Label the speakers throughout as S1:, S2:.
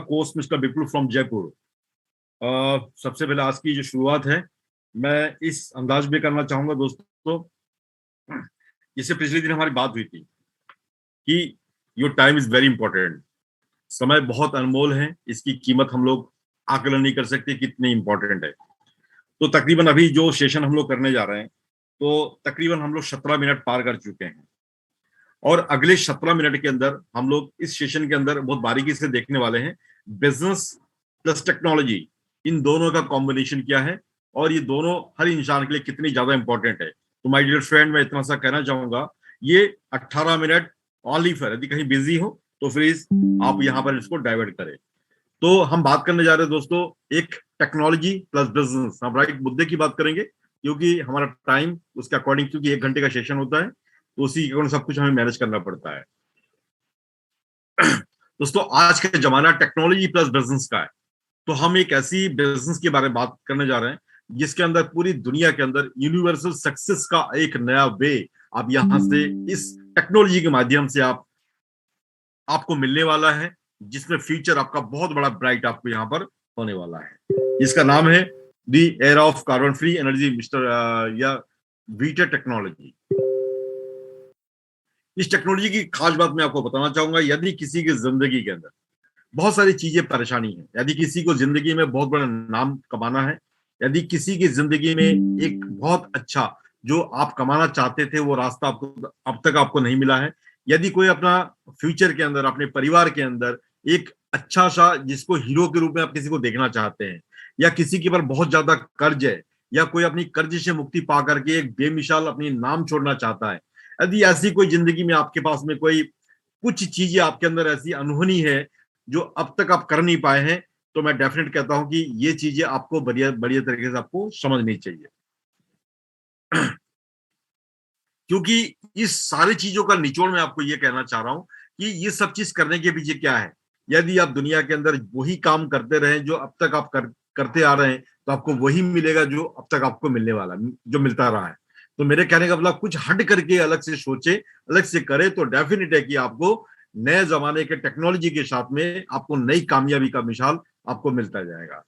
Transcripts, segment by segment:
S1: Course mister Vipul from Jaipur. सबसे पहले आज की जो शुरुआत है मैं इस अंदाज में करना चाहूंगा दोस्तों, जिससे पिछले दिन हमारी बात हुई थी कि your time is very important. समय बहुत अनमोल है, इसकी कीमत हम लोग आकलन नहीं कर सकते कितनी इंपॉर्टेंट है। तो तकरीबन अभी जो सेशन हम लोग करने जा रहे हैं, तो तकरीबन हम लोग 17 मिनट पार कर चुके हैं और अगले 17 मिनट के अंदर हम लोग इस सेशन के अंदर बहुत बारीकी से देखने वाले हैं बिजनेस प्लस टेक्नोलॉजी, इन दोनों का कॉम्बिनेशन क्या है और ये दोनों हर इंसान के लिए कितनी ज्यादा इंपॉर्टेंट है। तो माय डियर फ्रेंड, मैं इतना सा कहना चाहूंगा, ये 18 मिनट ऑनली फॉर, यदि कहीं बिजी हो तो प्लीज आप यहाँ पर इसको डाइवर्ट करें। तो हम बात करने जा रहे हैं दोस्तों एक टेक्नोलॉजी प्लस बिजनेस, हम राइट मुद्दे की बात करेंगे क्योंकि हमारा टाइम उसके अकॉर्डिंग, क्योंकि 1 घंटे का सेशन होता है तो उसी के अकॉर्डिंग सब कुछ हमें मैनेज करना पड़ता है। दोस्तों आज का जमाना टेक्नोलॉजी प्लस बिजनेस का है, तो हम एक ऐसी बिजनेस के बारे में बात करने जा रहे हैं जिसके अंदर पूरी दुनिया के अंदर यूनिवर्सल सक्सेस का एक नया वे आप यहां से इस टेक्नोलॉजी के माध्यम से आपको मिलने वाला है, जिसमें फ्यूचर आपका बहुत बड़ा ब्राइट आपको यहाँ पर होने वाला है। इसका नाम है the era of carbon free energy mister या वीटर टेक्नोलॉजी। इस टेक्नोलॉजी की खास बात मैं आपको बताना चाहूंगा, यदि किसी की जिंदगी के अंदर बहुत सारी चीजें परेशानी है, यदि किसी को जिंदगी में बहुत बड़ा नाम कमाना है, यदि किसी की जिंदगी में एक बहुत अच्छा जो आप कमाना चाहते थे वो रास्ता आपको अब तक आपको नहीं मिला है, यदि कोई अपना फ्यूचर के अंदर अपने परिवार के अंदर एक अच्छा सा जिसको हीरो के रूप में आप किसी को देखना चाहते हैं, या किसी के ऊपर बहुत ज्यादा कर्ज है, या कोई अपनी कर्ज से मुक्ति पा करके एक बेमिसाल अपनी नाम छोड़ना चाहता है, यदि ऐसी कोई जिंदगी में आपके पास में कोई कुछ चीजें आपके अंदर ऐसी अनहोनी है जो अब तक आप कर नहीं पाए हैं, तो मैं डेफिनेट कहता हूं कि ये चीजें आपको बढ़िया बढ़िया तरीके से आपको समझनी चाहिए। क्योंकि इस सारी चीजों का निचोड़ में आपको ये कहना चाह रहा हूं कि ये सब चीज करने के पीछे क्या है। यदि आप दुनिया के अंदर वही काम करते रहे जो अब तक आप करते आ रहे हैं, तो आपको वही मिलेगा जो अब तक आपको मिलने वाला, जो मिलता रहा है। तो मेरे कहने का मतलब कुछ हट करके अलग से सोचे, अलग से करे, तो डेफिनेट है कि आपको नए जमाने के टेक्नोलॉजी के साथ में आपको नई कामयाबी का मिसाल आपको मिलता जाएगा।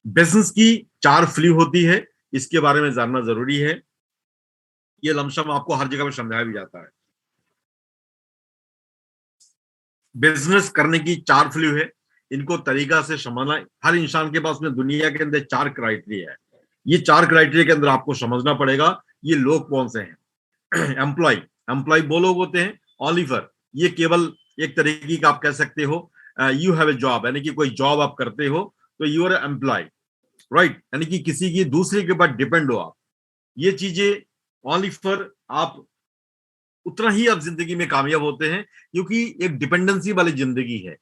S1: बिजनेस की 4 फ्लू होती है, इसके बारे में जानना जरूरी है। ये लमसम आपको हर जगह पर समझाया भी जाता है। बिजनेस करने की 4 फ्लू है, इनको तरीका से समझना, हर इंसान के पास में दुनिया के अंदर 4 क्राइटेरिया है। ये 4 क्राइटेरिया के अंदर आपको समझना पड़ेगा ये लोग कौन से हैं। एम्प्लॉय, एम्प्लॉय वो लोग होते हैं। ऑलिवर, ये केवल एक तरीके का आप कह सकते हो, यू हैव ए जॉब, यानी कि कोई जॉब आप करते हो तो यू आर एम्प्लॉय, राइट, यानी कि किसी की दूसरे के ऊपर डिपेंड हो आप। ये चीजें ओनली फॉर आप उतना ही आप जिंदगी में कामयाब होते हैं क्योंकि एक डिपेंडेंसी वाली जिंदगी है।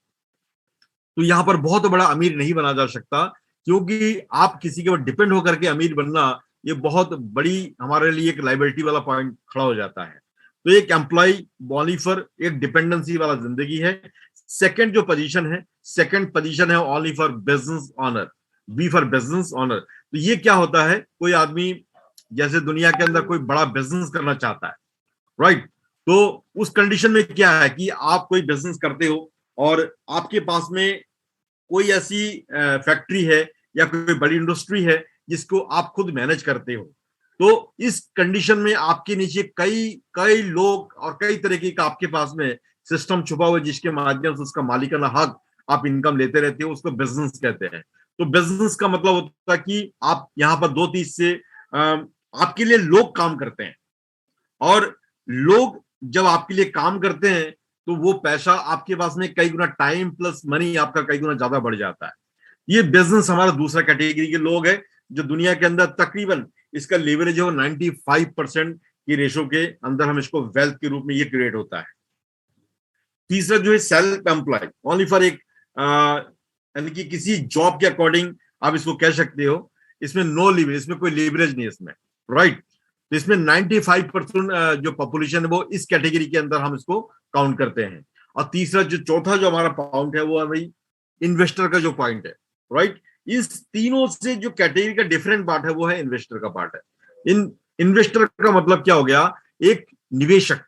S1: तो यहां पर बहुत बड़ा अमीर नहीं बना जा सकता, क्योंकि आप किसी के ऊपर डिपेंड होकर के अमीर बनना ये बहुत बड़ी हमारे लिए एक लाइबिलिटी वाला पॉइंट खड़ा हो जाता है। तो एक एम्प्लॉय ओनली एक डिपेंडेंसी वाला जिंदगी है। सेकंड जो पोजीशन है, सेकंड पोजीशन है only for business owner, B for business owner. तो ये क्या होता है, कोई आदमी जैसे दुनिया के अंदर कोई बड़ा बिजनेस करना चाहता है, राइट, तो उस कंडीशन में क्या है कि आप कोई बिजनेस करते हो और आपके पास में कोई ऐसी फैक्ट्री है या कोई बड़ी इंडस्ट्री है जिसको आप खुद मैनेज करते हो। तो इस कंडीशन में आपके नीचे कई कई लोग और कई तरीके का आपके पास में सिस्टम छुपा हुआ है, जिसके माध्यम से उसका मालिकाना हक आप इनकम लेते रहते हो, उसको बिजनेस कहते हैं। तो बिजनेस का मतलब होता है कि आप यहाँ पर 2 चीज से आपके लिए लोग काम करते हैं, और लोग जब आपके लिए काम करते हैं तो वो पैसा आपके पास में कई गुना, टाइम प्लस मनी आपका कई गुना ज्यादा बढ़ जाता है। ये बिजनेस हमारा दूसरा कैटेगरी के लोग हैं जो दुनिया के अंदर तकरीबन इसका लेवरेज है वो 95% की रेशो के अंदर हम इसको वेल्थ के रूप में ये क्रिएट होता है। तीसरा जो है सेल्फ एम्प्लॉय, ओनली फॉर एक यानी कि किसी जॉब के अकॉर्डिंग आप इसको कह सकते हो। इसमें नो लिवरेज, इसमें कोई लिवरेज नहीं है इसमें, राइट। तो इसमें 95% जो पॉपुलेशन है वो इस कैटेगरी के अंदर हम इसको काउंट करते हैं। और तीसरा जो चौथा जो हमारा पॉइंट है वो है भाई इन्वेस्टर का जो पॉइंट है, राइट। इस तीनों से जो कैटेगरी का डिफरेंट पार्ट है वो है इन्वेस्टर का पार्ट है। इन इन्वेस्टर का मतलब क्या हो गया, एक निवेशक।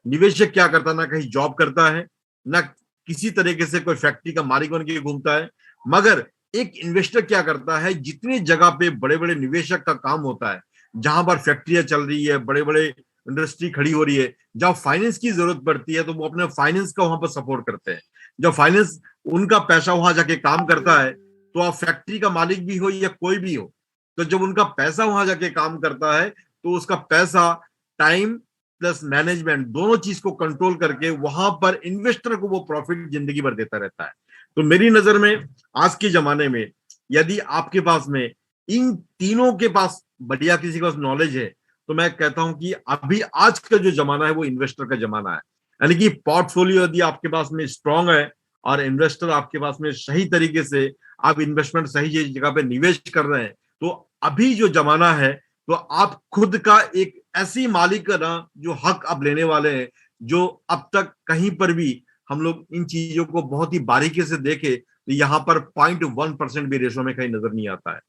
S1: निवेशक क्या करता है, ना कहीं जॉब करता है, ना किसी तरीके से कोई फैक्ट्री का मालिक बन के घूमता है। मगर एक इन्वेस्टर क्या करता है, जितनी जगह पे बड़े बड़े निवेशक का काम होता है, जहां पर फैक्ट्रियां चल रही है, बड़े बड़े इंडस्ट्री खड़ी हो रही है, जहां फाइनेंस की जरूरत पड़ती है, तो वो अपने फाइनेंस का वहां पर सपोर्ट करते हैं। जब फाइनेंस उनका पैसा वहां जाके काम करता है, तो आप फैक्ट्री का मालिक भी हो या कोई भी हो, तो जब उनका पैसा वहां जाके काम करता है, तो उसका पैसा टाइम प्लस मैनेजमेंट दोनों चीज को कंट्रोल करके वहां पर इन्वेस्टर को वो प्रॉफिट जिंदगी भर देता रहता है। तो मेरी नजर में आज के जमाने में यदि आपके पास में इन तीनों के पास बढ़िया किसी के पास नॉलेज है, तो मैं कहता हूं कि अभी आज का जो जमाना है वो इन्वेस्टर का जमाना है। यानी कि पोर्टफोलियो यदि आपके पास में स्ट्रांग है और इन्वेस्टर आपके पास में सही तरीके से आप इन्वेस्टमेंट सही जगह पे निवेश कर रहे हैं, तो अभी जो जमाना है, तो आप खुद का एक ऐसी मालिकाना जो हक आप लेने वाले हैं, जो अब तक कहीं पर भी हम लोग इन चीजों को बहुत ही बारीकी से देखे तो यहाँ पर 0.1% भी रेशो में कहीं नजर नहीं आता है।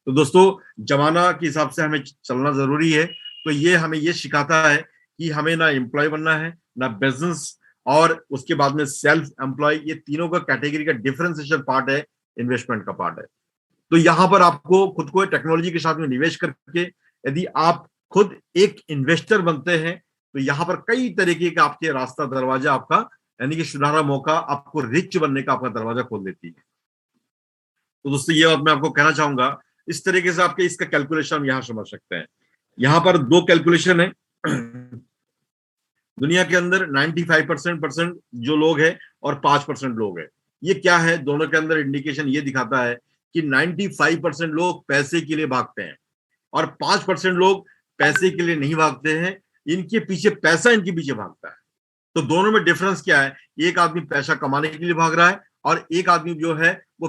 S1: तो दोस्तों, जमाना के हिसाब से हमें चलना जरूरी है। तो ये हमें ये सिखाता है कि हमें ना एम्प्लॉय बनना है, ना बिजनेस, और उसके बाद में सेल्फ एम्प्लॉय, ये तीनों का कैटेगरी का डिफरेंशिएशन पार्ट है, इन्वेस्टमेंट का पार्ट है। तो यहाँ पर आपको खुद को टेक्नोलॉजी के साथ में निवेश करके यदि आप खुद एक इन्वेस्टर बनते हैं, तो यहाँ पर कई तरीके का आपके रास्ता दरवाजा आपका, यानी कि सुनहरा मौका आपको रिच बनने का आपका दरवाजा खोल देती है। तो दोस्तों, ये बात मैं आपको कहना चाहूंगा। इस तरीके से आपके इसका कैलकुलेशन हम यहाँ समझ सकते हैं। यहाँ पर दो कैलकुलेशन है। दुनिया के अंदर 95% जो लोग हैं और 5% लोग हैं। ये क्या है, दोनों के अंदर इंडिकेशन ये दिखाता है कि 95% लोग पैसे के लिए भागते हैं और 5% लोग पैसे के लिए नहीं भागते हैं, इनके पीछे पैसा इनके पीछे भागता है। तो दोनों में डिफरेंस क्या है, एक आदमी पैसा कमाने के लिए भाग रहा है और एक आदमी जो है वो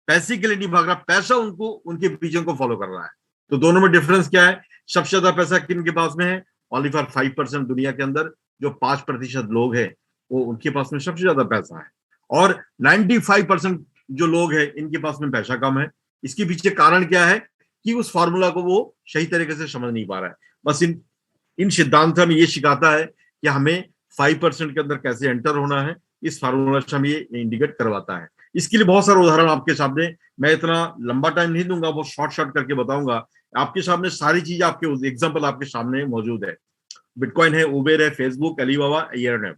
S1: पैसे के लिए नहीं भाग रहा, पैसा उनको उनके पीछे उनको फॉलो कर रहा है। तो दोनों में डिफरेंस क्या है, सबसे ज्यादा पैसा किन के पास में है, ओनली फॉर 5% दुनिया के अंदर जो 5% लोग हैं वो उनके पास में सबसे ज्यादा पैसा है, और 95% जो लोग हैं इनके पास में पैसा कम है। इसके पीछे कारण क्या है कि उस फॉर्मूला को वो सही तरीके से समझ नहीं पा रहा है। बस इन सिद्धांत में ये सिखाता है कि हमें 5% के अंदर कैसे एंटर होना है, इस फार्मूला से हम ये इंडिकेट करवाता है। इसके लिए बहुत सारे उदाहरण आपके सामने, मैं इतना लंबा टाइम नहीं दूंगा, वो शॉर्ट करके बताऊंगा। आपके सामने सारी चीज, आपके एग्जाम्पल आपके सामने मौजूद है। बिटकॉइन है, उबेर है, फेसबुक, अलीबाबा, एयरनेम,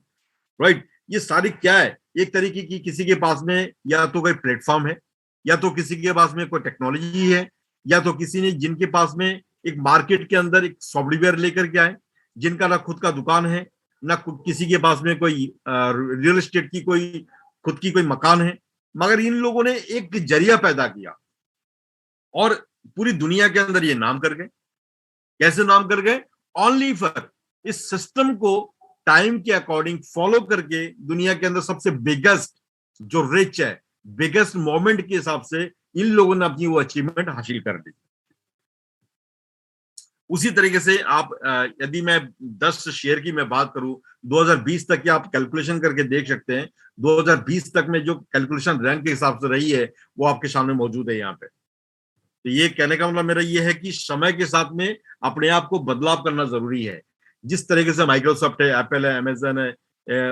S1: राइट। ये सारी क्या है, एक तरीके की किसी के पास में या तो कोई प्लेटफॉर्म है, या तो किसी के पास में कोई टेक्नोलॉजी है, या तो किसी ने जिनके पास में एक मार्केट के अंदर एक सॉफ्टवेयर लेकर के आए, जिनका ना खुद का दुकान है, ना किसी के पास में कोई रियल एस्टेट की कोई खुद की कोई मकान है, मगर इन लोगों ने एक जरिया पैदा किया और पूरी दुनिया के अंदर ये नाम कर गए। कैसे नाम कर गए, ओनली फॉर इस सिस्टम को टाइम के अकॉर्डिंग फॉलो करके दुनिया के अंदर सबसे बिगेस्ट जो रिच है, बिगेस्ट मोमेंट के हिसाब से इन लोगों ने अपनी वो अचीवमेंट हासिल कर दी। उसी तरीके से आप यदि मैं 10 शेयर की मैं बात करूं, 2020 तक की आप कैलकुलेशन करके देख सकते हैं। 2020 तक में जो कैलकुलेशन रैंक के हिसाब से रही है वो आपके सामने मौजूद है यहाँ पे। तो ये कहने का मतलब मेरा ये है कि समय के साथ में अपने आप को बदलाव करना जरूरी है। जिस तरीके से माइक्रोसॉफ्ट है, एप्पल है, अमेजन है,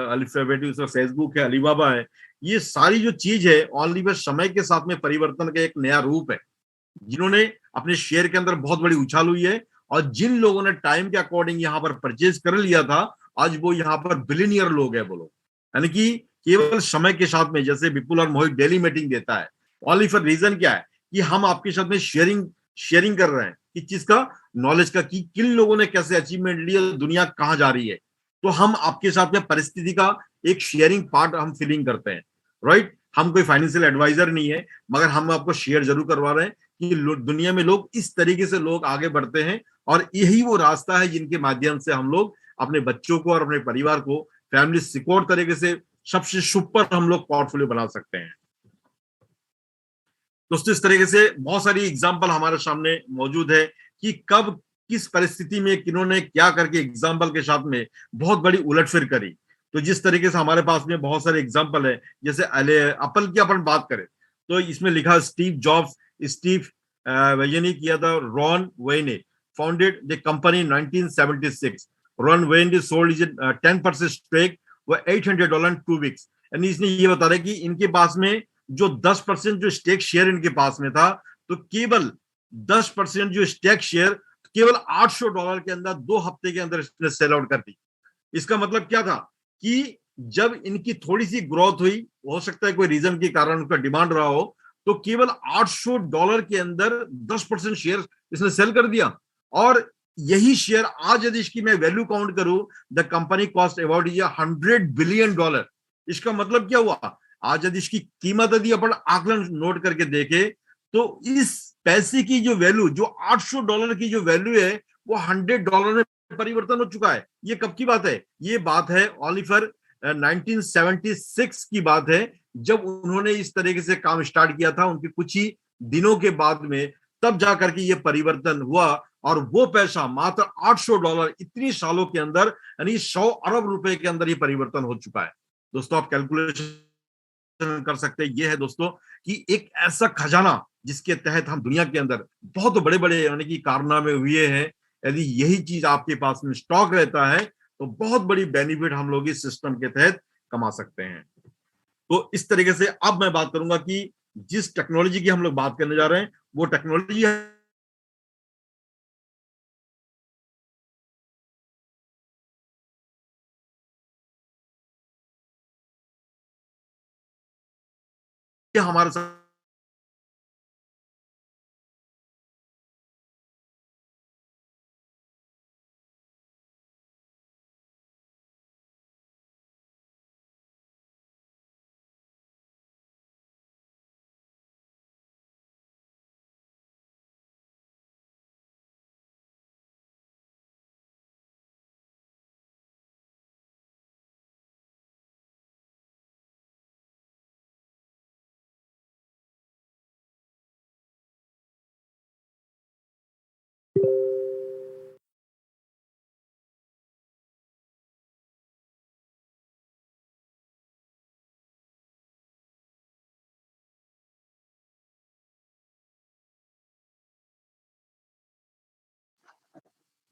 S1: अल्फाबेट, फेसबुक है, अलीबाबा है, ये सारी जो चीज है ओनली बस समय के साथ में परिवर्तन का एक नया रूप है, जिन्होंने अपने शेयर के अंदर बहुत बड़ी उछाल हुई है। और जिन लोगों ने टाइम के अकॉर्डिंग यहाँ पर परचेज कर लिया था, आज वो यहाँ पर बिलियनियर लोग हैं बोलो। यानी कि केवल समय के साथ में, जैसे विपुल और मोहित डेली मीटिंग देता है, ओनली फॉर रीजन क्या है कि हम आपके साथ में शेयरिंग कर रहे हैं किस चीज का, नॉलेज का, कि किन लोगों ने कैसे अचीवमेंट लिया, दुनिया कहाँ जा रही है। तो हम आपके साथ में परिस्थिति का एक शेयरिंग पार्ट हम फीलिंग करते हैं, राइट। हम कोई फाइनेंशियल एडवाइजर नहीं है, मगर हम आपको शेयर जरूर करवा रहे हैं कि दुनिया में लोग इस तरीके से लोग आगे बढ़ते हैं, और यही वो रास्ता है जिनके माध्यम से हम लोग अपने बच्चों को और अपने परिवार को फैमिली सिक्योर तरीके से सबसे सुपर हम लोग पोर्टफोलियो बना सकते हैं। दोस्तों, इस तरीके से बहुत सारी एग्जांपल हमारे सामने मौजूद है कि कब किस परिस्थिति में किन्होंने क्या करके एग्जांपल के साथ में बहुत बड़ी उलटफेर करी। तो जिस तरीके से हमारे पास में बहुत सारे एग्जांपल है, जैसे एप्पल की अपन बात करें तो इसमें लिखा स्टीव जॉब्स, स्टीव वैजनी किया था, Ron वेने founded the company in 1976. Ron Wayne sold his 10% stake for $800 in 2 weeks. यानी इसने ये बता रहा है कि इनके पास में जो 10% जो स्टेक शेयर इनके पास में था, तो केवल 10% जो स्टेक शेयर केवल $800 के अंदर 2 हफ्ते के अंदर इसने सेल आउट कर दी। इसका मतलब क्या था कि जब इनकी थोड़ी सी ग्रोथ हुई, हो सकता है कोई रीजन के कारण उनका डिमांड रहा हो, तो केवल $800 के अंदर 10% शेयर इसने सेल कर दिया। और यही शेयर आज यदि इसकी मैं वैल्यू काउंट करूं, the company cost about $100 billion. इसका मतलब क्या हुआ, आज यदि इसकी कीमत यदि अपन आकलन नोट करके देखे, तो इस पैसे की जो वैल्यू, जो $800 की जो वैल्यू है, वो $100 में परिवर्तन हो चुका है। ये कब की बात है, ये बात है ओलिवर 1976 की बात है, जब उन्होंने इस तरीके से काम स्टार्ट किया था। उनके कुछ ही दिनों के बाद में तब जाकर के ये परिवर्तन हुआ, और वो पैसा मात्र $800 इतनी सालों के अंदर, यानी 100 अरब रुपए के अंदर ये परिवर्तन हो चुका है। दोस्तों आप कैलकुलेशन कर सकते हैं। ये है दोस्तों कि एक ऐसा खजाना जिसके तहत हम दुनिया के अंदर बहुत बड़े बड़े यानी कि कारनामे हुए हैं। यदि यही चीज आपके पास में स्टॉक रहता है, तो बहुत बड़ी बेनिफिट हम लोग इस सिस्टम के तहत कमा सकते हैं। तो इस तरीके से अब मैं बात करूंगा कि जिस टेक्नोलॉजी की हम लोग बात करने जा रहे हैं, वो टेक्नोलॉजी हमारे साथ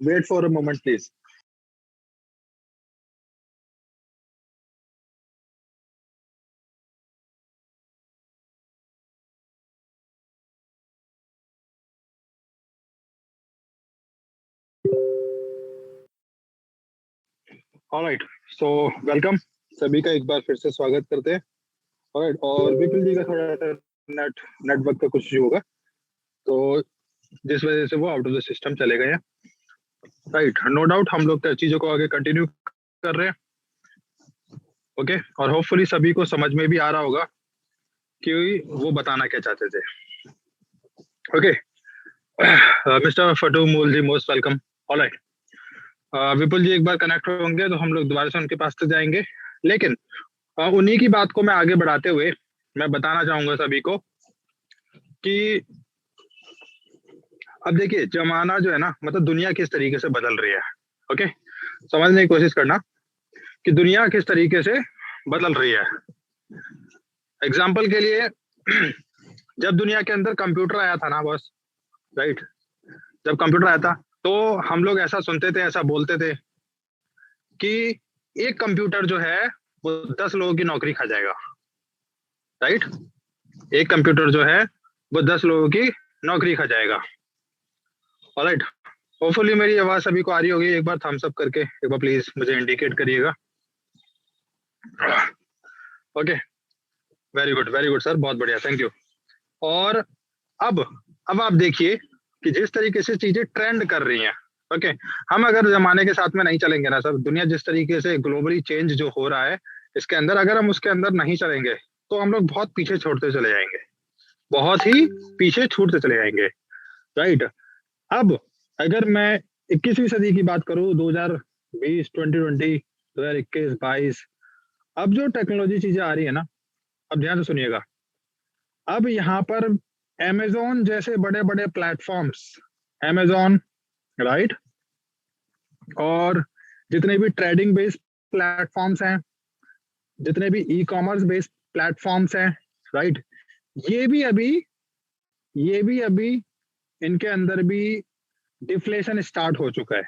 S2: Wait for a moment, please. All right. So welcome. सभी का एक बार फिर से स्वागत करते हैं। Alright, और विपुल जी का थोड़ा सा नेटवर्क का कुछ इशू होगा, तो जिस वजह से वो आउट ऑफ द सिस्टम चले गए हैं। राइट, नो डाउट हम लोग चीजों को आगे कंटिन्यू कर रहे हैं। ओके, और होपफुली सभी को समझ में भी आ रहा होगा कि वो बताना क्या चाहते थे। ओके, मिस्टर फटू मूल जी मोस्ट वेलकम। ऑलराइट, विपुल जी एक बार कनेक्ट होंगे तो हम लोग दोबारा से उनके पास तक जाएंगे, लेकिन उन्हीं की बात को मैं आगे बढ़ाते हुए मैं बताना चाहूंगा सभी को कि अब देखिए जमाना जो है ना, मतलब दुनिया किस तरीके से बदल रही है। ओके, समझने की कोशिश करना कि दुनिया किस तरीके से बदल रही है। एग्जाम्पल के लिए जब दुनिया के अंदर कंप्यूटर आया था ना बॉस, राइट, जब कंप्यूटर आया था तो हम लोग ऐसा सुनते थे, ऐसा बोलते थे कि एक कंप्यूटर जो है वो 10 लोगों की नौकरी खा जाएगा। राइट, एक कंप्यूटर जो है वो 10 लोगों की नौकरी खा जाएगा। ऑलराइट, होपफुली मेरी आवाज सभी को आ रही होगी। एक बार थम्स अप करके एक बार प्लीज मुझे इंडिकेट करिएगा। ओके, वेरी गुड सर, बहुत बढ़िया, थैंक यू। और अब आप देखिए कि जिस तरीके से चीजें ट्रेंड कर रही हैं, ओके, हम अगर जमाने के साथ में नहीं चलेंगे ना सर, दुनिया जिस तरीके से ग्लोबली चेंज जो हो रहा है इसके अंदर, अगर हम उसके अंदर नहीं चलेंगे तो हम लोग बहुत पीछे छोड़ते चले जाएंगे, बहुत ही पीछे छूटते चले जाएंगे। राइट, अब अगर मैं 21वीं सदी की बात करूं, 2020, 2020, 2021, 22, अब जो टेक्नोलॉजी चीजें आ रही है ना, अब ध्यान से सुनिएगा। अब यहाँ पर Amazon जैसे बड़े बड़े प्लेटफॉर्म्स, Amazon, राइट, और जितने भी ट्रेडिंग बेस्ड प्लेटफॉर्म्स हैं, जितने भी ई कॉमर्स बेस्ड प्लेटफॉर्म्स हैं, राइट, ये भी अभी इनके अंदर भी डिफ्लेशन स्टार्ट हो चुका है।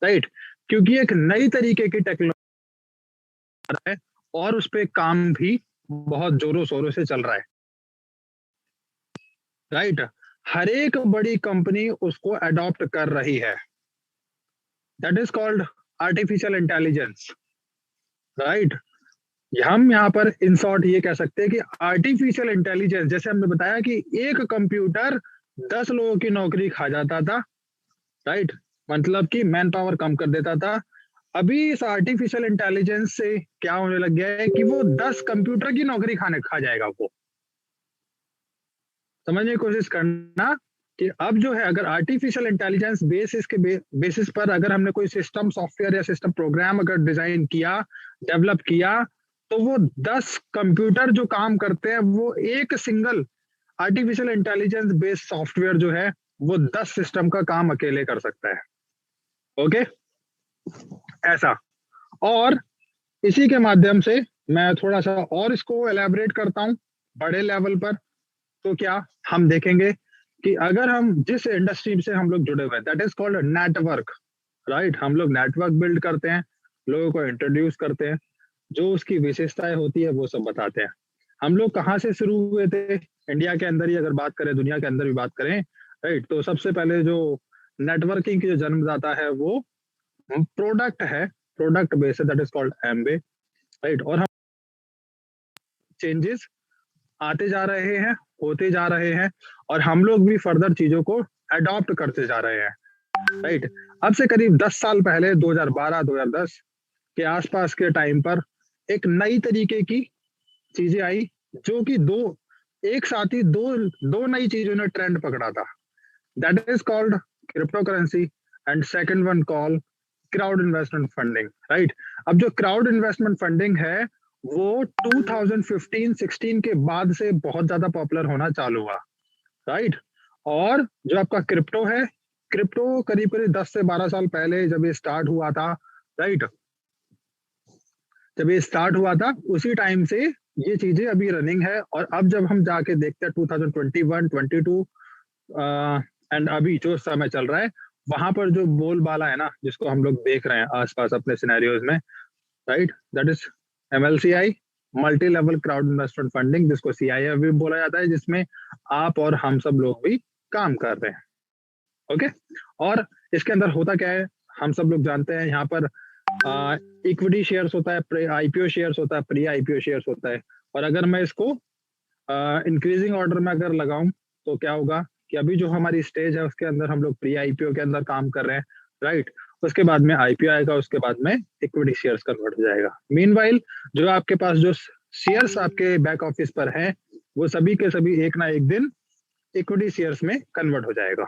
S2: राइट, क्योंकि एक नई तरीके की टेक्नोलॉजी है और उस पे काम भी बहुत जोरों शोरों से चल रहा है, राइट। हर एक बड़ी कंपनी उसको अडॉप्ट कर रही है, that is called artificial intelligence, right. हम यहाँ पर इन शॉर्ट ये कह सकते हैं कि आर्टिफिशियल इंटेलिजेंस, जैसे हमने बताया कि एक कंप्यूटर 10 लोगों की नौकरी खा जाता था, राइट, मतलब कि मैन पावर कम कर देता था। अभी इस आर्टिफिशियल इंटेलिजेंस से क्या होने लग गया है कि वो 10 कंप्यूटर की नौकरी खाने खा जाएगा। वो समझने की कोशिश करना कि अब जो है, अगर आर्टिफिशियल इंटेलिजेंस बेसिस के बेसिस पर अगर हमने कोई सिस्टम सॉफ्टवेयर या सिस्टम प्रोग्राम अगर डिजाइन किया, डेवलप किया, तो वो 10 कंप्यूटर जो काम करते हैं वो एक single artificial intelligence based software जो है वो 10 सिस्टम का काम अकेले कर सकता है। ओके, ऐसा। और इसी के माध्यम से मैं थोड़ा सा और इसको एलैबोरेट करता हूं बड़े लेवल पर। तो क्या हम देखेंगे कि अगर हम जिस इंडस्ट्री से हम लोग जुड़े हुए हैं, that is called network, right. हम लोग नेटवर्क बिल्ड करते हैं, लोगों को इंट्रोड्यूस करते हैं, जो उसकी विशेषताएं होती है वो सब बताते हैं। हम लोग कहाँ से शुरू हुए थे, इंडिया के अंदर ही अगर बात करें, दुनिया के अंदर भी बात करें, राइट, तो सबसे पहले जो नेटवर्किंग की जो जन्मदाता है वो प्रोडक्ट है, product based, that is called Amway, right. और हम चेंजेस आते जा रहे हैं, होते जा रहे हैं, और हम लोग भी फर्दर चीजों को अडॉप्ट करते जा रहे हैं, राइट। अब से करीब 10 साल पहले 2012-2010 के आसपास के टाइम पर एक नई तरीके की चीजें आई, जो कि एक साथ ही दो नई चीजों ने ट्रेंड पकड़ा था, that is called crypto currency and second one call crowd investment funding, right. अब जो क्राउड इन्वेस्टमेंट फंडिंग है वो 2015-16 के बाद से बहुत ज्यादा पॉपुलर होना चालू हुआ, राइट। और जो आपका क्रिप्टो है, क्रिप्टो करीब करीब 10 से 12 साल पहले जब ये स्टार्ट हुआ था, राइट, जब ये स्टार्ट हुआ था उसी टाइम से ये चीजें अभी रनिंग है। और अब जब हम जाके देखते हैं 2021-22 एंड अभी जो समय चल रहा है, वहां पर जो बोलबाला है ना, जिसको हम लोग देख रहे हैं आसपास अपने सिनेरियोज में, right, that is MLCI, multi level crowd investment funding, जिसको CIF भी बोला जाता है, जिसमें आप और हम सब लोग भी काम कर रहे हैं। ओके, और इसके अंदर होता क्या है, हम सब लोग जानते हैं, यहाँ पर इक्विटी शेयर्स होता है, IPO शेयर्स होता है, प्री IPO शेयर्स होता है। और अगर मैं इसको इंक्रीजिंग ऑर्डर में अगर लगाऊं तो क्या होगा कि अभी जो हमारी स्टेज है उसके अंदर हम लोग प्री IPO के अंदर काम कर रहे हैं, राइट। उसके बाद में IPO आएगा, उसके बाद में इक्विटी शेयर्स कन्वर्ट हो जाएगा। मीनवाइल जो आपके पास जो शेयर्स आपके बैक ऑफिस पर हैं वो सभी के सभी एक ना एक दिन इक्विटी शेयर्स में कन्वर्ट हो जाएगा,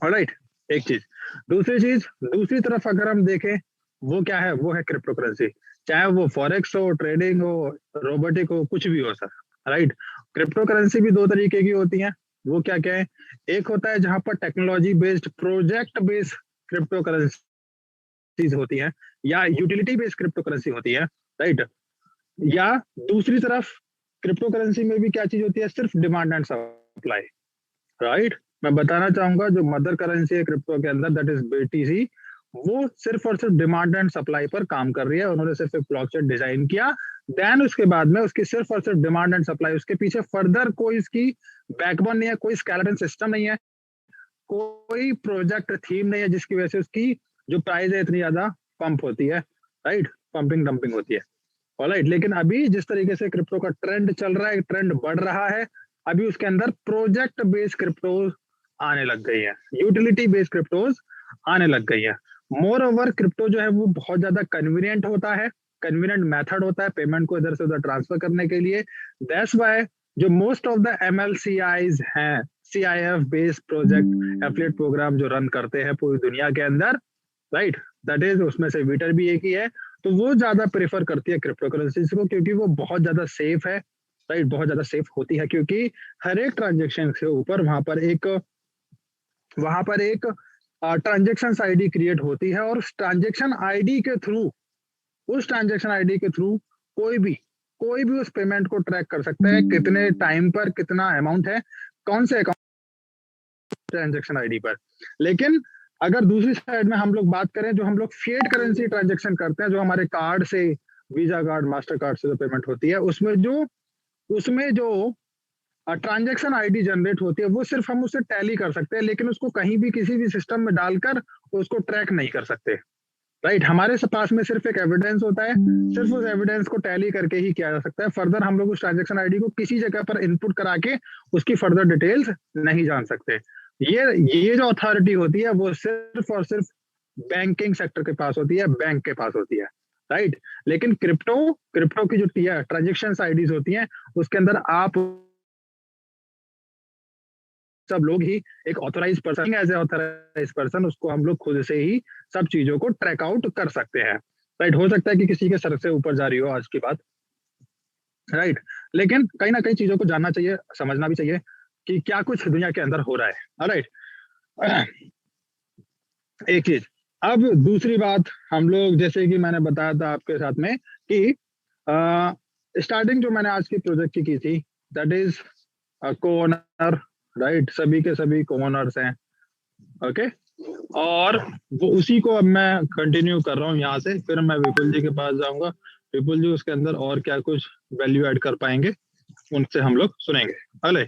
S2: ऑलराइट। एक चीज, दूसरी तरफ अगर हम देखें वो क्या है, वो है क्रिप्टो करेंसी। चाहे वो फॉरेक्स हो, ट्रेडिंग हो, रोबोटिक हो, कुछ भी हो सर, राइट। क्रिप्टो करेंसी भी दो तरीके की होती है। वो क्या क्या है, एक होता है जहां पर technology based, project based crypto currencies होती है, या यूटिलिटी बेस्ड क्रिप्टो करेंसी होती है, राइट। या दूसरी तरफ क्रिप्टो करेंसी में भी क्या चीज होती है, सिर्फ डिमांड एंड सप्लाई, राइट। मैं बताना चाहूंगा जो मदर करेंसी है क्रिप्टो के अंदर, दैट इज BTC, वो सिर्फ और सिर्फ डिमांड एंड सप्लाई पर काम कर रही है। उन्होंने सिर्फ एक ब्लॉकचेन डिजाइन किया, देन उसके बाद में उसकी सिर्फ और सिर्फ डिमांड एंड सप्लाई, उसके पीछे फर्दर कोई इसकी बैकबोन नहीं है, कोई स्केलेटन सिस्टम नहीं है, कोई प्रोजेक्ट थीम नहीं है, जिसकी वजह से उसकी जो प्राइस है इतनी ज्यादा पंप होती है, राइट, पंपिंग डंपिंग होती है, ऑलराइट। लेकिन अभी जिस तरीके से क्रिप्टो का ट्रेंड चल रहा है, ट्रेंड बढ़ रहा है, अभी उसके अंदर प्रोजेक्ट बेस्ड क्रिप्टोज आने लग गई है, यूटिलिटी बेस्ड क्रिप्टोज आने लग गई है। मोर ओवर क्रिप्टो जो है वो बहुत ज्यादा कन्वीनियंट होता है, कन्वीनियंट मेथड होता है पेमेंट को इधर से उधर ट्रांसफर करने के लिए। दैट्स व्हाई जो मोस्ट ऑफ द MLCIs हैं, CIF based project affiliate program जो रन करते हैं पूरी दुनिया के अंदर, राइट, दैट इज, उसमें से विटर भी एक ही है, तो वो ज्यादा प्रेफर करती है क्रिप्टो करेंसीज को, क्योंकि वो बहुत ज्यादा सेफ है, राइट, बहुत ज्यादा सेफ होती है, क्योंकि हर एक ट्रांजेक्शन के ऊपर वहां पर एक ट्रांजेक्शन ID क्रिएट होती है, और उस ट्रांजेक्शन ID के थ्रू कोई भी उस पेमेंट को ट्रैक कर सकता है, कितने टाइम पर कितना अमाउंट है, कौन से अकाउंट, ट्रांजेक्शन ID पर। लेकिन अगर दूसरी साइड में हम लोग बात करें, जो हम लोग फिएट करेंसी ट्रांजेक्शन करते हैं, जो हमारे कार्ड से वीजा कार्ड, मास्टर कार्ड से जो पेमेंट होती है, उसमें जो ट्रांजैक्शन आईडी जनरेट होती है वो सिर्फ हम उससे टैली कर सकते हैं, लेकिन उसको कहीं भी किसी भी सिस्टम में डालकर उसको ट्रैक नहीं कर सकते। राइट, हमारे पास में सिर्फ एक एविडेंस होता है, सिर्फ उस एविडेंस को टैली करके ही किया जा सकता है। फर्दर हम लोग उस ट्रांजैक्शन आईडी को किसी जगह पर इनपुट करा के उसकी फर्दर डिटेल्स नहीं जान सकते। ये जो अथॉरिटी होती है वो सिर्फ और सिर्फ बैंकिंग सेक्टर के पास होती है, बैंक के पास होती है। राइट, लेकिन क्रिप्टो की जो ट्रांजेक्शन आईडीज होती हैं उसके अंदर आप सब लोग ही एक authorise person, as a authorise person उसको हम लोग खुद से ही सब चीजों को ट्रैक आउट कर सकते हैं। राइट, हो सकता है कि किसी के सर से ऊपर जा रही हो आज की बात। राइट, लेकिन कहीं ना कहीं चीजों को जानना चाहिए, समझना भी चाहिए कि क्या कुछ दुनिया के अंदर हो रहा है। राइट, एक चीज। अब दूसरी बात, हम लोग जैसे कि मैंने बताया था आपके साथ में कि स्टार्टिंग जो मैंने आज की प्रोजेक्ट की थी, दैट इज को ओनर। राइट, सभी के सभी को ओनर्स हैं। ओके, और वो उसी को अब मैं कंटिन्यू कर रहा हूँ यहाँ से। फिर मैं विपुल जी के पास जाऊंगा, विपुल जी उसके अंदर और क्या कुछ वैल्यू ऐड कर पाएंगे उनसे हम लोग सुनेंगे। अगले,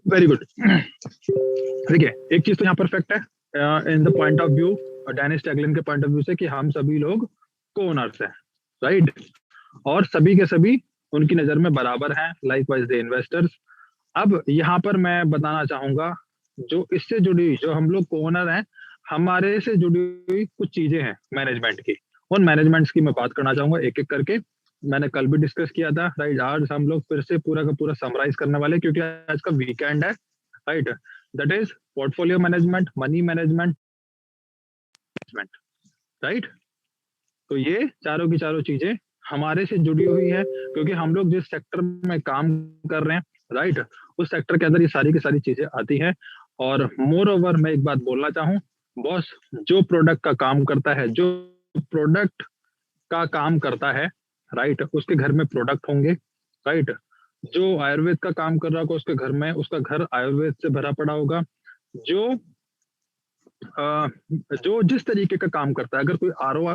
S2: वेरी गुड। देखिए, एक चीज तो यहाँ पर फैक्ट है in the point of view, Dennis Taglin के पॉइंट ऑफ व्यू से, कि हम सभी लोग को ओनर्स हैं। राइट, और सभी के सभी उनकी नजर में बराबर हैं, लाइक वाइज द इन्वेस्टर्स। अब यहाँ पर मैं बताना चाहूंगा, जो इससे जुड़ी, जो हम लोग को ओनर हैं, हमारे से जुड़ी हुई कुछ चीजें हैं मैनेजमेंट की, उन मैनेजमेंट्स की मैं बात करना चाहूंगा एक एक करके। मैंने कल भी डिस्कस किया था। राइट, आज हम लोग फिर से पूरा का पूरा समराइज करने वाले, क्योंकि आज का वीकेंड है। Right, that is portfolio management, money management. Right, तो ये चारों की चारों चीजें हमारे से जुड़ी हुई है, क्योंकि हम लोग जिस सेक्टर में काम कर रहे हैं, राइट, उस सेक्टर के अंदर ये सारी की सारी चीजें आती हैं। और मोर ओवर मैं एक बात बोलना चाहूँ, बॉस जो प्रोडक्ट का काम करता है, जो प्रोडक्ट का काम करता है, राइट, उसके घर में प्रोडक्ट होंगे। राइट, जो आयुर्वेद का काम कर रहा होगा उसके घर में, उसका घर आयुर्वेद से भरा पड़ा होगा। जो जो जिस तरीके का काम करता है, अगर कोई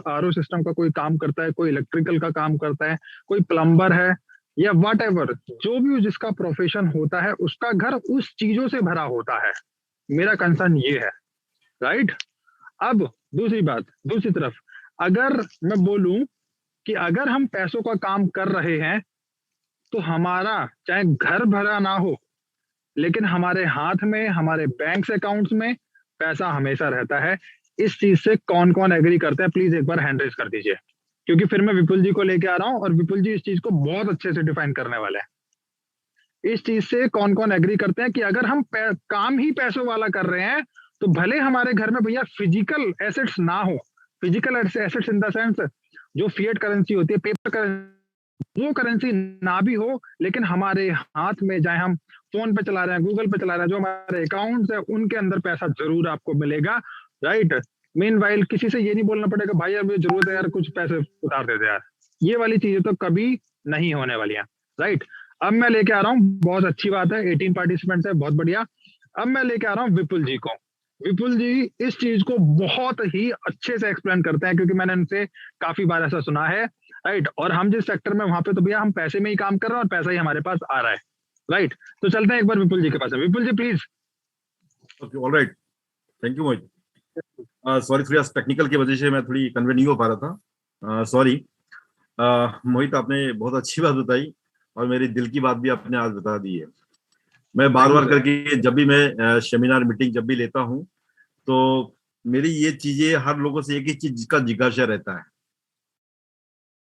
S2: आरओ सिस्टम का कोई काम करता है, कोई इलेक्ट्रिकल का काम करता है, कोई प्लम्बर है, या वट एवर, जो भी जिसका प्रोफेशन होता है, उसका घर उस चीजों से भरा होता है। मेरा कंसर्न ये है। राइट, अब दूसरी बात, दूसरी तरफ अगर मैं बोलूं कि अगर हम पैसों का काम कर रहे हैं, तो हमारा चाहे घर भरा ना हो, लेकिन हमारे हाथ में, हमारे बैंक अकाउंट्स में पैसा हमेशा रहता है। इस चीज से कौन कौन एग्री करते हैं, प्लीज एक बार हैंड रेज कर दीजिए, क्योंकि फिर मैं विपुल जी को लेके आ रहा हूं और विपुल जी इस चीज को बहुत अच्छे से डिफाइन करने वाले हैं। इस चीज से कौन कौन एग्री करते हैं कि अगर हम काम ही पैसों वाला कर रहे हैं, तो भले हमारे घर में भैया फिजिकल एसेट्स ना हो, physical assets in the sense जो फिएट करेंसी होती है, पेपर करेंसी, वो करेंसी ना भी हो, लेकिन हमारे हाथ में, चाहे हम फोन पे चला रहे हैं, गूगल पे चला रहे हैं, जो हमारे अकाउंट्स है उनके अंदर पैसा जरूर आपको मिलेगा। राइट, मेन वाइल किसी से ये नहीं बोलना पड़ेगा, भाई यार मुझे जरूरत है यार, कुछ पैसे उतार दे दे यार। ये वाली चीजें तो कभी नहीं होने वाली है। राइट, अब मैं लेके आ रहा हूँ, बहुत अच्छी बात है, 18 पार्टिसिपेंट्स है, बहुत बढ़िया। अब मैं लेके आ रहा हूँ विपुल जी को। विपुल जी इस चीज को बहुत ही अच्छे से एक्सप्लेन करते हैं, क्योंकि मैंने उनसे काफी बार ऐसा सुना है। राइट, और हम जिस सेक्टर में, वहां पे तो भैया हम पैसे में ही काम कर रहे हैं और पैसा ही हमारे पास आ रहा है। राइट, तो चलते हैं एक बार विपुल जी के पास। Vipul ji please.
S1: Okay, all right, thank you Mohit. Sorry, थोड़ी टेक्निकल की वजह से मैं थोड़ी कन्वे नहीं हो पा रहा था, सॉरी। मोहित, आपने बहुत अच्छी बात बताई और मेरी दिल की बात भी आपने आज बता दी है। मैं बार बार करके जब भी मैं सेमिनार मीटिंग जब भी लेता हूँ, तो मेरी ये चीजें हर लोगों से एक ही चीज का जिज्ञासा रहता है।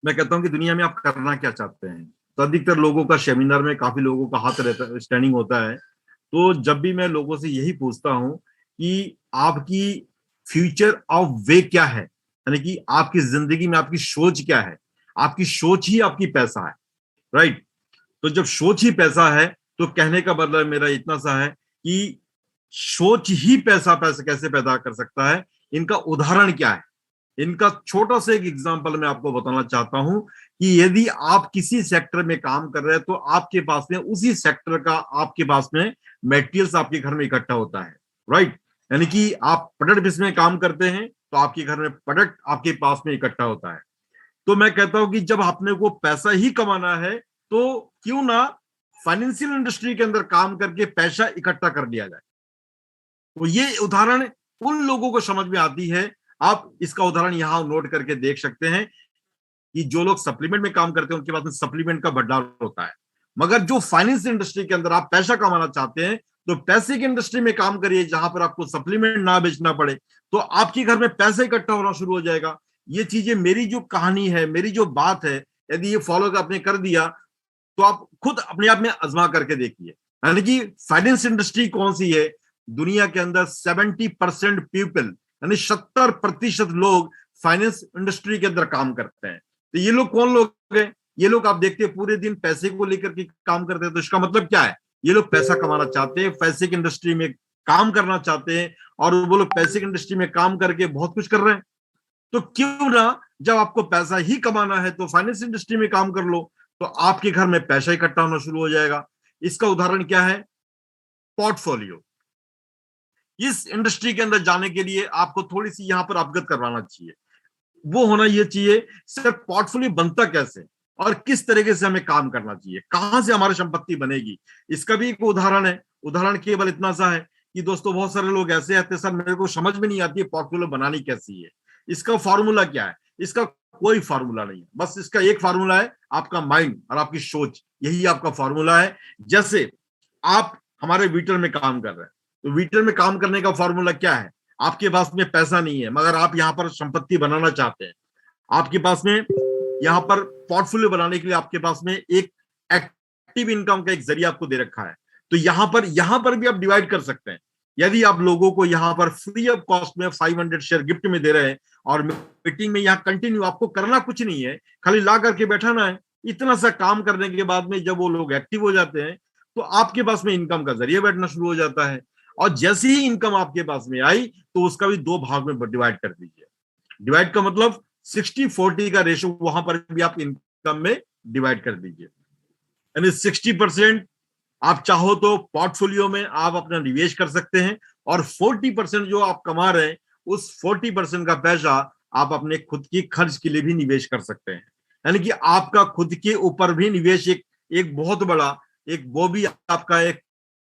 S1: मैं कहता हूँ कि दुनिया में आप करना क्या चाहते हैं, तो अधिकतर लोगों का सेमिनार में काफी लोगों का हाथ रहता, स्टैंडिंग होता है। तो जब भी मैं लोगों से यही पूछता हूँ कि आपकी फ्यूचर ऑफ वे क्या है, यानी कि आपकी जिंदगी में आपकी सोच क्या है, आपकी सोच ही आपकी पैसा है। राइट, तो जब सोच ही पैसा है, तो कहने का मतलब मेरा इतना सा है कि सोच ही पैसा कैसे पैदा कर सकता है। इनका उदाहरण क्या है, इनका छोटा सा एक एग्जांपल मैं आपको बताना चाहता हूं कि यदि आप किसी सेक्टर में काम कर रहे हैं, तो आपके पास में उसी सेक्टर का, आपके पास में मटेरियल्स आपके घर में इकट्ठा होता है। राइट, यानी कि आप प्रोडक्ट बिजनेस में काम करते हैं, तो आपके घर में प्रोडक्ट आपके पास में इकट्ठा होता है। तो मैं कहता हूं कि जब आपने को पैसा ही कमाना है तो क्यों ना फाइनेंशियल इंडस्ट्री के अंदर काम करके पैसा इकट्ठा कर लिया जाए। तो ये उदाहरण उन लोगों को समझ में आती है। आप इसका उदाहरण यहां नोट करके देख सकते हैं कि जो लोग सप्लीमेंट में काम करते हैं उनके पास में सप्लीमेंट का भंडार होता है, मगर जो फाइनेंस इंडस्ट्री के अंदर आप पैसा कमाना चाहते हैं तो पैसे की इंडस्ट्री में काम करिए जहां पर आपको सप्लीमेंट ना बेचना पड़े, तो आपके घर में पैसा इकट्ठा होना शुरू हो जाएगा। ये चीजें, मेरी जो कहानी है, मेरी जो बात है, यदि ये फॉलो आपने कर दिया तो आप खुद अपने आप में आजमा करके देखिए। यानी कि फाइनेंस इंडस्ट्री कौन सी है? दुनिया के अंदर 70% पीपल, यानी 70% लोग फाइनेंस इंडस्ट्री के अंदर काम करते हैं। तो ये लोग कौन लोग हैं? ये लोग आप देखते हैं पूरे दिन पैसे को लेकर के काम करते हैं। तो इसका मतलब क्या है? ये लोग पैसा कमाना चाहते हैं, पैसे की इंडस्ट्री में काम करना चाहते हैं, और वो लोग पैसे की इंडस्ट्री में काम करके बहुत कुछ कर रहे हैं। तो क्यों ना जब आपको पैसा ही कमाना है तो फाइनेंस इंडस्ट्री में काम कर लो, तो आपके घर में पैसा इकट्ठा होना शुरू हो जाएगा। इसका उदाहरण क्या है? पोर्टफोलियो। इस इंडस्ट्री के अंदर जाने के लिए आपको थोड़ी सी यहां पर अवगत करवाना चाहिए। वो होना ये चाहिए सर, पोर्टफोलियो बनता कैसे और किस तरीके से हमें काम करना चाहिए, कहां से हमारी संपत्ति बनेगी। इसका भी एक उदाहरण है। उदाहरण केवल इतना सा है कि दोस्तों बहुत सारे लोग ऐसे आते हैं, सर मेरे को समझ में नहीं आती है पोर्टफोलियो बनानी कैसी है, इसका फॉर्मूला क्या है? इसका कोई फार्मूला नहीं है, बस इसका एक फार्मूला है, आपका माइंड और आपकी सोच, यही आपका फार्मूला है। जैसे आप हमारे वीटर में काम कर रहे हैं, तो वीटर में काम करने का फॉर्मूला क्या है? आपके पास में पैसा नहीं है मगर आप यहाँ पर संपत्ति बनाना चाहते हैं, आपके पास में यहाँ पर पोर्टफोलियो बनाने के लिए आपके पास में एक एक्टिव इनकम का एक जरिया आपको दे रखा है। तो यहाँ पर भी आप डिवाइड कर सकते हैं। यदि आप लोगों को यहाँ पर फ्री ऑफ कॉस्ट में 500 शेयर गिफ्ट में दे रहे हैं और मीटिंग में यहाँ कंटिन्यू आपको करना कुछ नहीं है, खाली ला करके बैठाना है, इतना सा काम करने के बाद में जब वो लोग एक्टिव हो जाते हैं तो आपके पास में इनकम का जरिया बैठना शुरू हो जाता है। और जैसे ही इनकम आपके पास में आई तो उसका भी 2 भाग में डिवाइड कर दीजिए। डिवाइड का मतलब 60-40 का रेशो वहां पर भी आप इनकम में डिवाइड कर दीजिए। यानी 60% आप चाहो तो पोर्टफोलियो में आप अपना निवेश कर सकते हैं, और 40% जो आप कमा रहे हैं उस 40% का पैसा आप अपने खुद की खर्च के लिए भी निवेश कर सकते हैं। यानी कि आपका खुद के ऊपर भी निवेश एक बहुत बड़ा एक वो भी आपका एक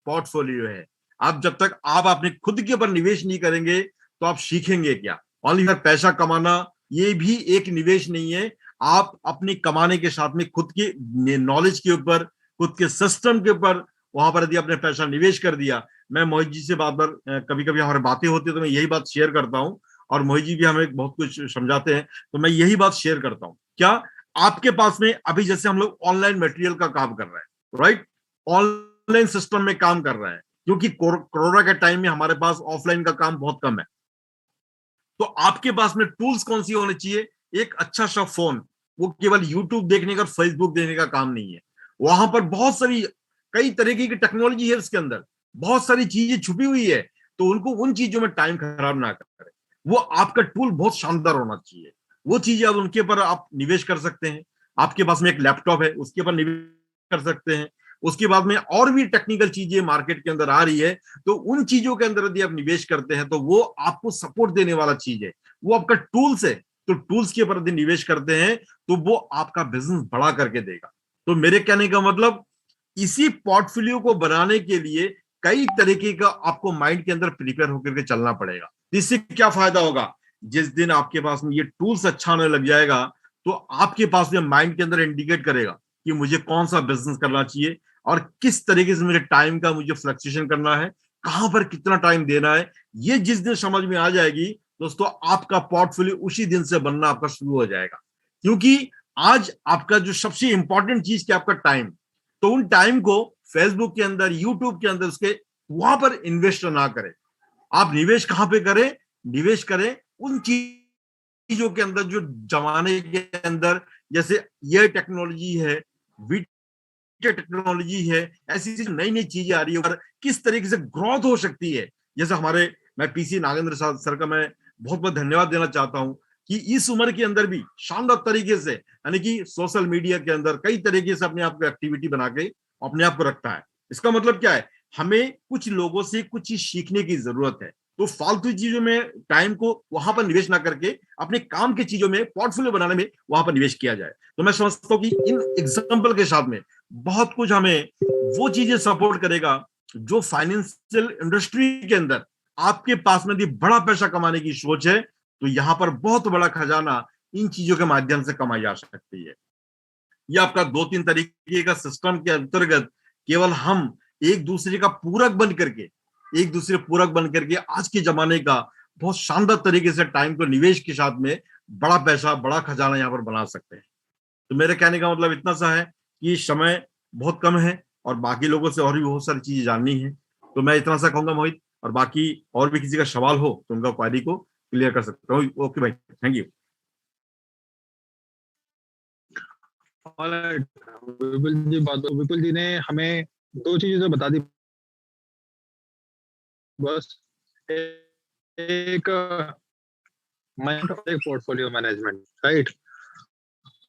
S1: पोर्टफोलियो है। आप जब तक आप अपने खुद के ऊपर निवेश नहीं करेंगे तो आप सीखेंगे क्या? ओनली फॉर पैसा कमाना ये भी एक निवेश नहीं है। आप अपनी कमाने के साथ में खुद के नॉलेज के ऊपर, खुद के सिस्टम के ऊपर वहां पर यदि आपने पैसा निवेश कर दिया। मैं मोहित जी से बार बार कभी कभी हमारी बातें होती है तो मैं यही बात शेयर करता हूं, और मोहित जी भी हमें बहुत कुछ समझाते हैं, तो मैं यही बात शेयर करता हूं। क्या आपके पास में अभी जैसे हम लोग ऑनलाइन मटेरियल का काम कर रहे हैं, राइट, ऑनलाइन सिस्टम में काम कर रहे हैं, क्योंकि कोरोना के टाइम में हमारे पास ऑफलाइन का काम बहुत कम है। तो आपके पास में टूल्स कौन सी होने चाहिए? एक अच्छा सा फोन, वो केवल यूट्यूब देखने का, फेसबुक देखने का काम नहीं है। वहां पर बहुत सारी कई तरीके की टेक्नोलॉजी है, उसके अंदर बहुत सारी चीजें छुपी हुई है। तो उनको उन चीजों में टाइम खराब ना करें। वो आपका टूल बहुत शानदार होना चाहिए। वो चीजें आप उनके ऊपर आप निवेश कर सकते हैं। आपके पास में एक लैपटॉप है, उसके ऊपर निवेश कर सकते हैं। उसके बाद में और भी टेक्निकल चीजें मार्केट के अंदर आ रही है, तो उन चीजों के अंदर यदि आप निवेश करते हैं तो वो आपको सपोर्ट देने वाला चीज है, वो आपका टूल्स है। तो टूल्स के ऊपर यदि निवेश करते हैं तो वो आपका बिजनेस बढ़ा करके देगा। तो मेरे कहने का मतलब, इसी पोर्टफोलियो को बनाने के लिए कई तरीके का आपको माइंड के अंदर प्रिपेयर होकर के चलना पड़ेगा। इससे क्या फायदा होगा? जिस दिन आपके पास में ये टूल्स अच्छा होने लग जाएगा तो आपके पास में माइंड के अंदर इंडिकेट करेगा कि मुझे कौन सा बिजनेस करना चाहिए और किस तरीके से मुझे टाइम का मुझे फ्लक्चुएशन करना है, कहां पर कितना टाइम देना है। ये जिस दिन समझ में आ जाएगी दोस्तों, आपका पोर्टफोलियो उसी दिन से बनना आपका शुरू हो जाएगा। क्योंकि आज आपका जो सबसे इंपॉर्टेंट चीज क्या, आपका टाइम। तो उन टाइम को फेसबुक के अंदर, यूट्यूब के अंदर, उसके वहां पर इन्वेस्ट ना करें। आप निवेश कहां पे करें? निवेश करें उन चीजों के अंदर जो जमाने के अंदर, जैसे ये टेक्नोलॉजी है, टेक्नोलॉजी है, ऐसी नई नई चीजें आ रही है और किस तरीके से ग्रोथ हो सकती है। जैसे मैं पीसी नागेंद्र सर का मैं बहुत बहुत धन्यवाद देना चाहता हूं कि इस उम्र के अंदर भी शानदार तरीके से, यानी कि सोशल मीडिया के अंदर कई तरीके से अपने आप को एक्टिविटी बना के अपने आप को रखता है। इसका मतलब क्या है? हमें कुछ लोगों से कुछ चीज सीखने की जरूरत है। तो फालतू चीजों में टाइम को वहां पर निवेश ना करके अपने काम की चीजों में, पोर्टफोलियो बनाने में वहां पर निवेश किया जाए। तो मैं समझता हूँ कि इन एग्जाम्पल के साथ में बहुत कुछ हमें वो चीजें सपोर्ट करेगा जो फाइनेंशियल इंडस्ट्री के अंदर आपके पास में यदि बड़ा पैसा कमाने की सोच है तो यहाँ पर बहुत बड़ा खजाना इन चीजों के माध्यम से कमाई जा सकती है। ये आपका 2-3 तरीके का सिस्टम के अंतर्गत केवल हम एक दूसरे का पूरक बन करके, एक दूसरे पूरक बन करके आज के जमाने का बहुत शानदार तरीके से टाइम को निवेश के साथ में बड़ा पैसा, बड़ा खजाना यहाँ पर बना सकते हैं। तो मेरे कहने का मतलब इतना सा है कि समय बहुत कम है और बाकी लोगों से और भी बहुत सारी चीजें जाननी है। तो मैं इतना सा कहूंगा मोहित, और बाकी और भी किसी का सवाल हो तो उनका क्वेरी को क्लियर कर सकता हूँ। ओके भाई, थैंक यू।
S2: विपुल जी ने हमें दो चीजें तो बता दी बस, एक माइंड और एक पोर्टफोलियो मैनेजमेंट, राइट।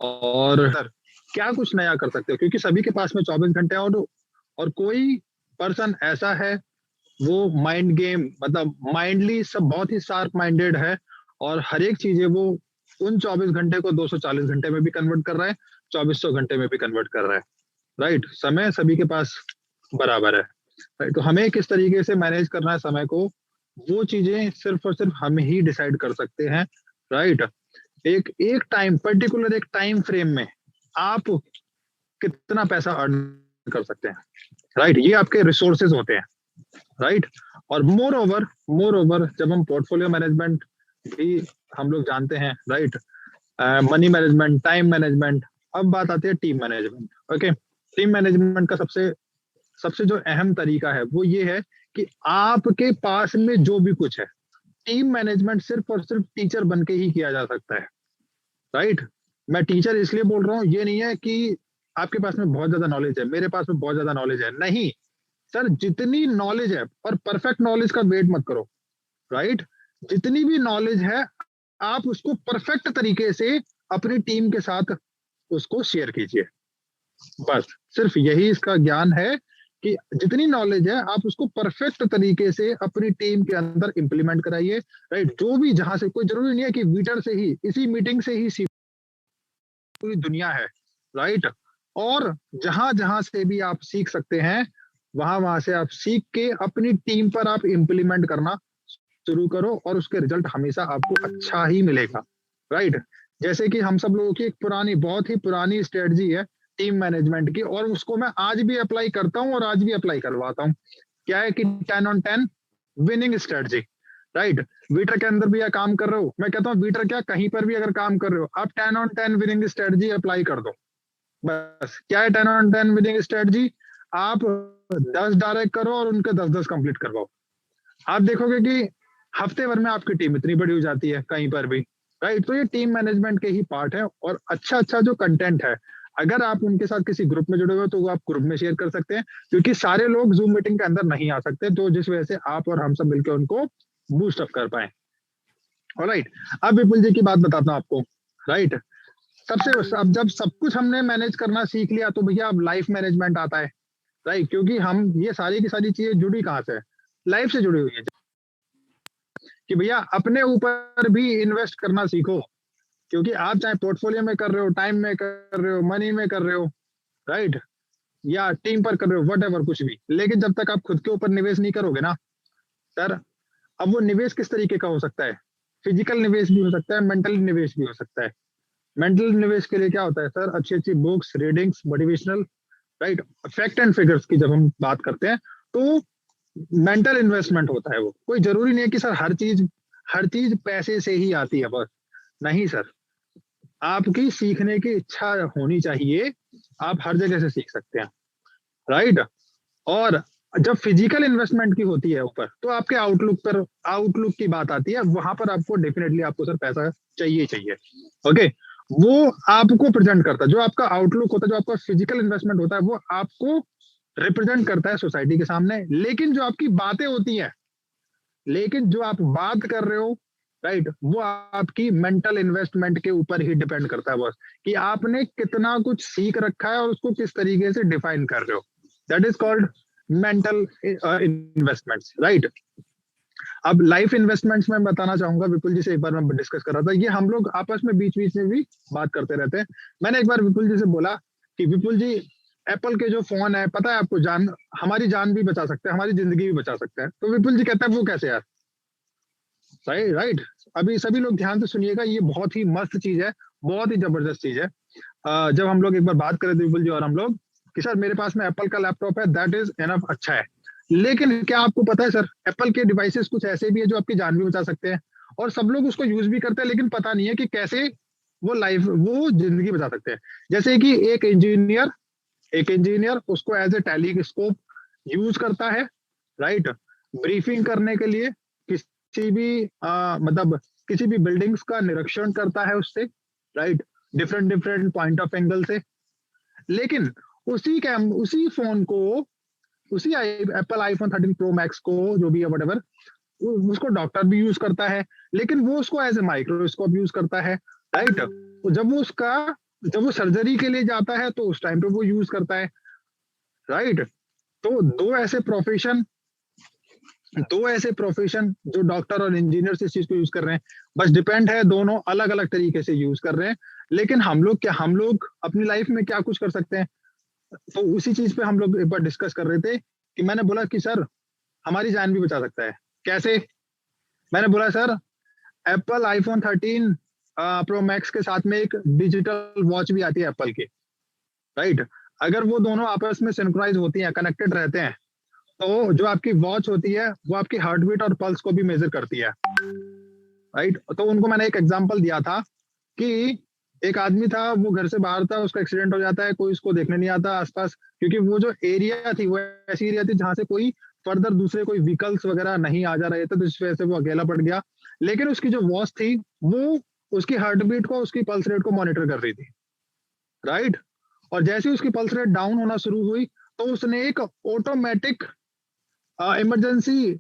S2: और सर क्या कुछ नया कर सकते हो, क्योंकि सभी के पास में 24 घंटे और कोई पर्सन ऐसा है वो माइंड गेम मतलब माइंडली सब बहुत ही शार्प माइंडेड है और हर एक चीजें वो उन 24 घंटे को 240 घंटे में भी कन्वर्ट कर रहा है, 2400 घंटे में भी कन्वर्ट कर रहा है, राइट। समय सभी के पास बराबर है, राइट। तो हमें किस तरीके से मैनेज करना है समय को, वो चीजें सिर्फ और सिर्फ हम ही डिसाइड कर सकते हैं, राइट। एक एक टाइम पर्टिकुलर एक टाइम फ्रेम में आप कितना पैसा अर्न कर सकते हैं, राइट। ये आपके रिसोर्सेज होते हैं, राइट। और मोर ओवर जब हम पोर्टफोलियो मैनेजमेंट भी हम लोग जानते हैं, right, money management, time management, अब बात आती है team management. Okay, team management का सबसे सबसे जो अहम तरीका है वो ये है कि आपके पास में जो भी कुछ है, टीम मैनेजमेंट सिर्फ और सिर्फ टीचर बन के ही किया जा सकता है, राइट। मैं टीचर इसलिए बोल रहा हूँ, ये नहीं है कि आपके पास में बहुत ज्यादा नॉलेज है, मेरे पास में बहुत ज्यादा नॉलेज है, नहीं सर। जितनी नॉलेज है, और परफेक्ट नॉलेज का वेट मत करो, राइट। जितनी भी नॉलेज है आप उसको परफेक्ट तरीके से अपनी टीम के साथ उसको शेयर कीजिए, बस सिर्फ यही इसका ज्ञान है कि जितनी नॉलेज है आप उसको परफेक्ट तरीके से अपनी टीम के अंदर इंप्लीमेंट कराइए, राइट। जो भी जहां से, कोई जरूरी नहीं है कि वीटर से ही, इसी मीटिंग से ही सीख, पूरी दुनिया है, राइट। और जहां जहां से भी आप सीख सकते हैं वहां वहां से आप सीख के अपनी टीम पर आप इंप्लीमेंट करना शुरू करो और उसके रिजल्ट हमेशा आपको अच्छा ही मिलेगा, राइट। जैसे कि हम सब लोगों की एक पुरानी, बहुत ही पुरानी स्ट्रेटजी है टीम मैनेजमेंट की, और उसको मैं आज भी अप्लाई करता हूं और आज भी अप्लाई करवाता हूं। क्या है कि 10 on 10 विनिंग स्ट्रेटजी, राइट। वीटर के अंदर भी या काम कर रहे हो, मैं कहता हूँ वीटर क्या, कहीं पर भी अगर काम कर रहे हो आप 10 on 10 विनिंग स्ट्रेटजी अप्लाई कर दो, बस। क्या है 10 on 10 विनिंग स्ट्रेटजी, आप 10 डायरेक्ट करो और उनके 10-10 कंप्लीट करवाओ। आप देखोगे कि हफ्ते भर में आपकी टीम इतनी बड़ी हो जाती है कहीं पर भी, राइट। तो ये टीम मैनेजमेंट के ही पार्ट है। और अच्छा अच्छा जो कंटेंट है, अगर आप उनके साथ किसी ग्रुप में जुड़े हुए तो वो आप ग्रुप में शेयर कर सकते हैं, क्योंकि सारे लोग जूम मीटिंग के अंदर नहीं आ सकते, तो जिस वजह से आप और हम सब मिलकर उनको बूस्ट अप कर पाए, राइट। अब विपुल जी की बात बताता हूँ आपको, राइट। सबसे अब जब सब कुछ हमने मैनेज करना सीख लिया तो भैया अब लाइफ मैनेजमेंट आता है, राइट। क्योंकि हम ये सारी की सारी चीजें जुड़ी कहाँ से, लाइफ से जुड़ी हुई है, कि भैया अपने ऊपर भी इन्वेस्ट करना सीखो। क्योंकि आप चाहे पोर्टफोलियो में कर रहे हो, टाइम में कर रहे हो, मनी में कर रहे हो, राइट, या टीम पर कर रहे हो, वट कुछ भी, लेकिन जब तक आप खुद के ऊपर निवेश नहीं करोगे ना सर, अब वो निवेश किस तरीके का हो सकता है, फिजिकल निवेश भी हो सकता है, मेंटल निवेश भी हो सकता है। मेंटल निवेश के लिए क्या होता है सर, अच्छी अच्छी books, readings, motivational, right, fact and figures की जब हम बात करते हैं तो मेंटल इन्वेस्टमेंट होता है। वो कोई जरूरी नहीं है कि सर हर चीज पैसे से ही आती है, बस नहीं सर। आपकी सीखने की इच्छा होनी चाहिए, आप हर जगह से सीख सकते हैं, राइट। और जब फिजिकल इन्वेस्टमेंट की होती है ऊपर, तो आपके आउटलुक की बात आती है, वहां पर आपको डेफिनेटली आपको सर पैसा चाहिए चाहिए, ओके। वो आपको प्रेजेंट करता है, जो आपका आउटलुक होता है, जो आपका फिजिकल इन्वेस्टमेंट होता है, वो आपको रिप्रेजेंट करता है सोसाइटी के सामने। लेकिन जो आपकी बातें होती हैं, लेकिन जो आप बात कर रहे हो, राइट, वो आपकी मेंटल इन्वेस्टमेंट के ऊपर ही डिपेंड करता है बस, कि आपने कितना कुछ सीख रखा है और उसको किस तरीके से डिफाइन कर रहे हो। That is called mental investments, right. अब लाइफ इन्वेस्टमेंट्स में बताना चाहूंगा, विपुल जी से एक बार मैं डिस्कस कर रहा था, ये हम लोग आपस में बीच बीच में भी बात करते रहते हैं। मैंने एक बार विपुल जी से बोला कि विपुल जी, एप्पल के जो फोन है, पता है आपको, जान हमारी जान भी बचा सकते हैं, हमारी जिंदगी भी बचा सकते हैं। तो विपुल जी कहता है वो कैसे यार, सही राइट। अभी सभी लोग ध्यान से सुनिएगा, ये बहुत ही मस्त चीज है, बहुत ही जबरदस्त चीज है। जब हम लोग एक बार बात करें थे विपुल जी और हम लोग कि सर मेरे पास में एप्पल का लैपटॉप है, दैट इज एनफ, अच्छा है। लेकिन क्या आपको पता है सर, एप्पल के डिवाइसेस कुछ ऐसे भी है जो आपकी जान भी बचा सकते हैं, और सब लोग उसको यूज भी करते हैं, लेकिन पता नहीं है कि कैसे वो जिंदगी बचा सकते हैं। जैसे कि एक इंजीनियर उसको एज ए टेलीस्कोप यूज करता है, राइट, ब्रीफिंग करने के लिए, किसी भी मतलब किसी भी बिल्डिंग्स का निरीक्षण करता है उससे, right, different different point of angle से। लेकिन उसी फोन को, उसी एप्पल आईफोन 13 प्रो मैक्स को, जो भी है वटेवर, उसको डॉक्टर भी यूज करता है, लेकिन वो उसको एज ए माइक्रोस्कोप यूज करता है, राइट। तो जब वो सर्जरी के लिए जाता है तो उस टाइम पे वो यूज करता है, राइट। तो दो ऐसे प्रोफेशन जो डॉक्टर और इंजीनियर इस चीज को यूज कर रहे हैं, बस डिपेंड है, दोनों अलग अलग तरीके से यूज कर रहे हैं। लेकिन हम लोग अपनी लाइफ में क्या कुछ कर सकते हैं, तो उसी चीज पे हम लोग एक बार डिस्कस कर रहे थे कि मैंने बोला कि सर हमारी जान भी बचा सकता है, कैसे। मैंने बोला sir, Apple iPhone 13 pro max के साथ में एक डिजिटल वॉच भी आती है एप्पल की, राइट। अगर वो दोनों आपस में सिंक्रोनाइज होती हैं, कनेक्टेड रहते हैं, तो जो आपकी वॉच होती है वो आपकी हार्ट बीट और पल्स को भी मेजर करती है, राइट। तो उनको मैंने एक एग्जांपल दिया था कि एक आदमी था, वो घर से बाहर था, उसका एक्सीडेंट हो जाता है, कोई उसको देखने नहीं आता आसपास, क्योंकि वो जो एरिया थी वो ऐसी एरिया थी जहां से कोई फर्दर दूसरे कोई व्हीकल्स वगैरह नहीं आ जा रहे थे, तो इस वजह से वो अकेला पड़ गया। लेकिन उसकी जो वॉच थी वो उसकी हार्ट बीट को, उसकी पल्स रेट को मॉनिटर कर रही थी, राइट। और जैसे ही उसकी पल्स रेट डाउन होना शुरू हुई, तो उसने एक emergency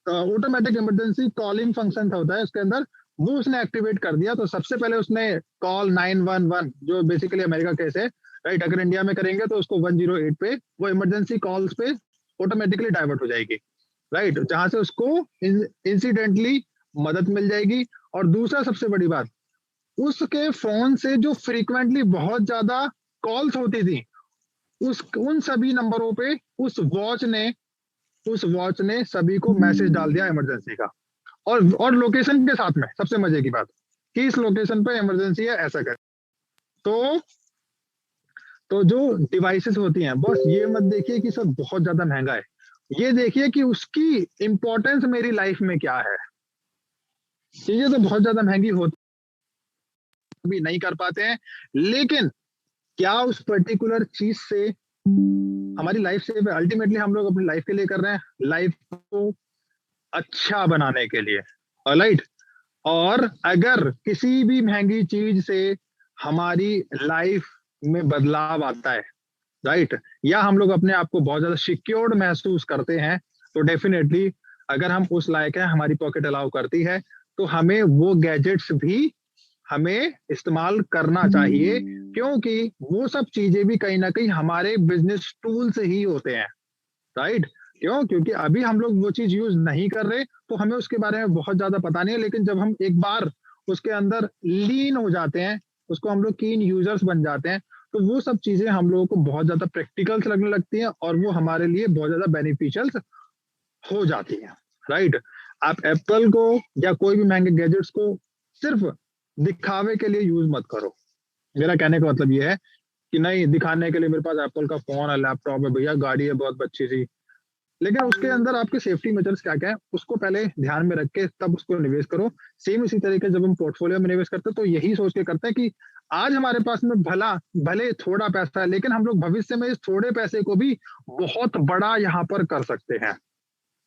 S2: automatic emergency calling function था होता है उसके अंदर, वो उसने एक्टिवेट कर दिया। तो सबसे पहले उसने कॉल 911, जो बेसिकली अमेरिका केस है, राइट, अगर इंडिया में करेंगे तो उसको 108 पे वो इमरजेंसी कॉल्स पे ऑटोमेटिकली डाइवर्ट हो जाएगी, राइट, जहां से उसको इंसिडेंटली मदद मिल जाएगी। और दूसरा सबसे बड़ी बात, उसके फोन से जो फ्रीक्वेंटली बहुत ज्यादा कॉल्स होती थी, उन सभी नंबरों पे उस वॉच ने सभी को मैसेज डाल दिया इमरजेंसी का, और लोकेशन के साथ में। सबसे मजे की बात कि इस लोकेशन पे इमरजेंसी है, ऐसा कर। तो तो जो डिवाइसेस होती हैं, बस ये मत देखिए कि सब बहुत ज्यादा महंगा है, ये देखिए कि उसकी इंपॉर्टेंस मेरी लाइफ में क्या है। चीजें तो बहुत ज्यादा महंगी होती भी नहीं कर पाते हैं, लेकिन क्या उस पर्टिकुलर चीज से हमारी लाइफ से, अल्टीमेटली हम लोग अपनी लाइफ के लिए कर रहे हैं, लाइफ को अच्छा बनाने के लिए, राइट। और अगर किसी भी महंगी चीज से हमारी लाइफ में बदलाव आता है, राइट, या हम लोग अपने आप को बहुत ज्यादा सिक्योर्ड महसूस करते हैं, तो डेफिनेटली अगर हम उस लायक है, हमारी पॉकेट अलाउ करती है, तो हमें वो गैजेट्स भी हमें इस्तेमाल करना चाहिए, क्योंकि वो सब चीजें भी कहीं ना कहीं हमारे बिजनेस टूल से ही होते हैं, राइट। क्यों? क्योंकि अभी हम लोग वो चीज यूज नहीं कर रहे, तो हमें उसके बारे में बहुत ज्यादा पता नहीं है। लेकिन जब हम एक बार उसके अंदर लीन हो जाते हैं, उसको हम लोग कीन यूजर्स बन जाते हैं, तो वो सब चीजें हम लोगों को बहुत ज्यादा प्रैक्टिकल्स लगने लगती हैं, और वो हमारे लिए बहुत ज्यादा बेनिफिशियल हो जाती हैं, राइट। आप एप्पल को या कोई भी महंगे गैजेट्स को सिर्फ दिखावे के लिए यूज मत करो। मेरा कहने का मतलब ये है कि नहीं, दिखाने के लिए मेरे पास एप्पल का फोन है, लैपटॉप है, भैया गाड़ी है बहुत अच्छी सी, लेकिन उसके अंदर आपके सेफ्टी मेजर्स क्या क्या है उसको पहले ध्यान में रख के तब उसको निवेश करो। सेम इसी तरीके जब हम पोर्टफोलियो में निवेश करते हैं, तो यही सोच के करते हैं कि आज हमारे पास में भले थोड़ा पैसा है, लेकिन हम लोग भविष्य में इस थोड़े पैसे को भी बहुत बड़ा यहाँ पर कर सकते हैं,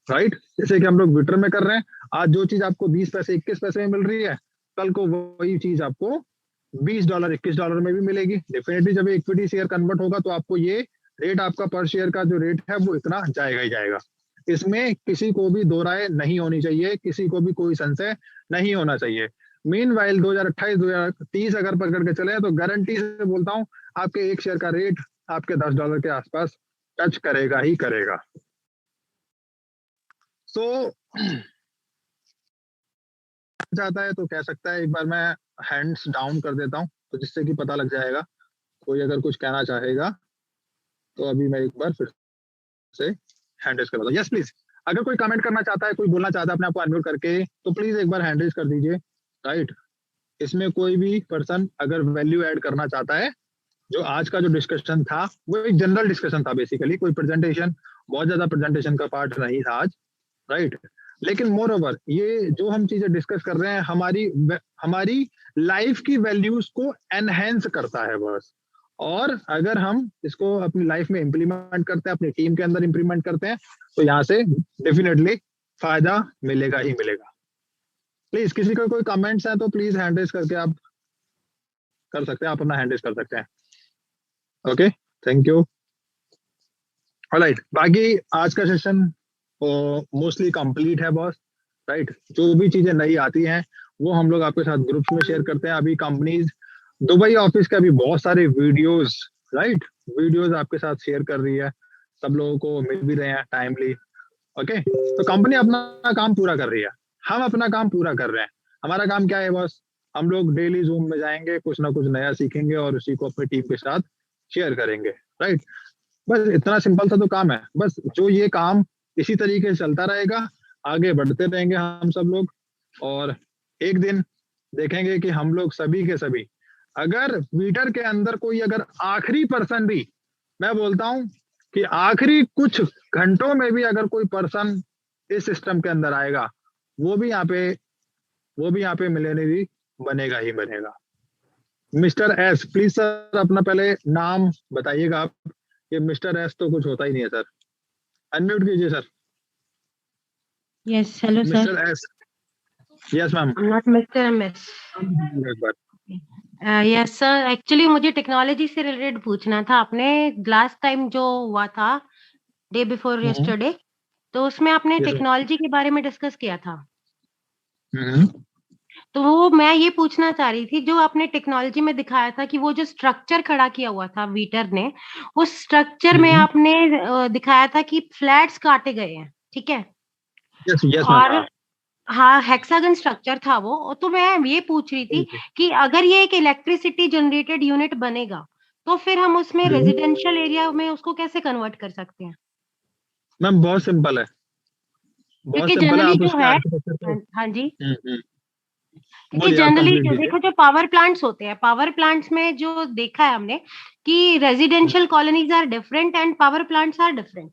S2: राइट। जैसे कि हम लोग ट्विटर में कर रहे हैं, आज जो चीज आपको 20 पैसे 21 पैसे में मिल रही है, कल को वही चीज आपको $20 $21 में भी मिलेगी। डेफिनेटली जब इक्विटी शेयर कन्वर्ट होगा, तो आपको ये रेट, आपका पर शेयर का जो रेट है वो इतना जाएगा ही जाएगा। इसमें किसी को भी दो राय नहीं होनी चाहिए, किसी को भी कोई संशय नहीं होना चाहिए। मीन वाइल 2028 2030 अगर पकड़ के चले, तो गारंटी से बोलता हूँ आपके एक शेयर का रेट आपके $10 के आसपास टच करेगा ही करेगा। सो चाहता है तो कह सकता है। एक बार मैं हैंड्स डाउन कर देता हूँ तो जिससे कि पता लग जाएगा। कोई अगर कुछ कहना चाहेगा तो अभी मैं एक बार फिर से हैंड रेज कर देता हूँ। यस प्लीज, अगर कोई कमेंट करना चाहता है, कोई बोलना चाहता है अपने आप को अनम्यूट करके, तो प्लीज एक बार हैंड रेज कर दीजिए। राइट, इसमें कोई भी पर्सन अगर वैल्यू ऐड करना चाहता है, जो आज का जो डिस्कशन था वो एक जनरल डिस्कशन था बेसिकली, कोई प्रेजेंटेशन, बहुत ज्यादा प्रेजेंटेशन का पार्ट नहीं था आज। राइट, लेकिन मोर ओवर ये जो हम चीजें डिस्कस कर रहे हैं हमारी लाइफ की वैल्यूज को एनहेंस करता है बस। और अगर हम इसको अपनी लाइफ में इंप्लीमेंट करते हैं, अपनी टीम के अंदर इंप्लीमेंट करते हैं, तो यहाँ से डेफिनेटली फायदा मिलेगा ही मिलेगा। प्लीज किसी का कोई कमेंट्स है तो प्लीज हैंड रेज करके आप कर सकते हैं, आप अपना हैंड रेज कर सकते हैं। Okay, thank you. ऑलराइट, बाकी आज का सेशन मोस्टली कंप्लीट है बॉस। राइट, जो भी चीजें नई आती हैं वो हम लोग आपके साथ ग्रुप्स में शेयर करते हैं। अभी कंपनीज दुबई ऑफिस का भी बहुत सारे वीडियोस, राइट, वीडियोस आपके साथ शेयर कर रही है, सब लोगों को मिल भी रहे हैं टाइमली। ओके, तो कंपनी अपना काम पूरा कर रही है, हम अपना काम पूरा कर रहे हैं। हमारा काम क्या है बॉस, हम लोग डेली जूम में जाएंगे, कुछ ना कुछ नया सीखेंगे और उसी को अपनी टीम के साथ शेयर करेंगे। राइट, बस इतना सिंपल सा तो काम है। बस जो ये काम इसी तरीके से चलता रहेगा, आगे बढ़ते रहेंगे हम सब लोग, और एक दिन देखेंगे कि हम लोग सभी के सभी, अगर मीटर के अंदर कोई अगर आखिरी पर्सन भी, मैं बोलता हूं कि आखिरी कुछ घंटों में भी अगर कोई पर्सन इस सिस्टम के अंदर आएगा, वो भी यहाँ पे मिलेनियर बनेगा ही बनेगा। मिस्टर एस, प्लीज सर अपना पहले नाम बताइएगा आप, कि मिस्टर एस तो कुछ होता ही नहीं है सर। अनम्यूट कीजिए sir.
S3: Yes, hello sir.
S2: Mister S, yes ma'am.
S3: I'm not Mr. MS.
S2: एक बार
S3: Yes sir. Actually मुझे टेक्नोलॉजी से रिलेटेड पूछना था। आपने लास्ट टाइम जो हुआ था डे बिफोर यस्टरडे, तो उसमें आपने
S2: Yes, sir.
S3: टेक्नोलॉजी के बारे में डिस्कस किया था।
S2: हम्म,
S3: तो वो मैं ये पूछना चाह रही थी, जो आपने टेक्नोलॉजी में दिखाया था कि वो जो स्ट्रक्चर खड़ा किया हुआ था वीटर ने, उस स्ट्रक्चर में आपने दिखाया था कि फ्लैट्स काटे गए हैं, ठीक है?
S2: यस यस
S3: और
S2: मैम।
S3: हाँ, हेक्सागन स्ट्रक्चर था वो। तो मैं ये पूछ रही थी कि अगर ये एक इलेक्ट्रिसिटी जनरेटेड यूनिट बनेगा, तो फिर हम उसमें रेजिडेंशियल एरिया में उसको कैसे कन्वर्ट कर सकते हैं?
S2: मैम बहुत सिंपल है, बहुत
S3: क्योंकि
S2: सिंपल है।
S3: जनरली
S2: आप
S3: जो
S2: उसके
S3: है,
S2: आर्किटेक्चर को
S3: हाँ जी, क्योंकि
S2: बोलिए, आप
S3: जनरली
S2: कंप्लीट कीजिए।
S3: देखो जो पावर प्लांट्स होते हैं, पावर प्लांट्स में जो देखा है हमने कि residential colonies are different and power plants are different.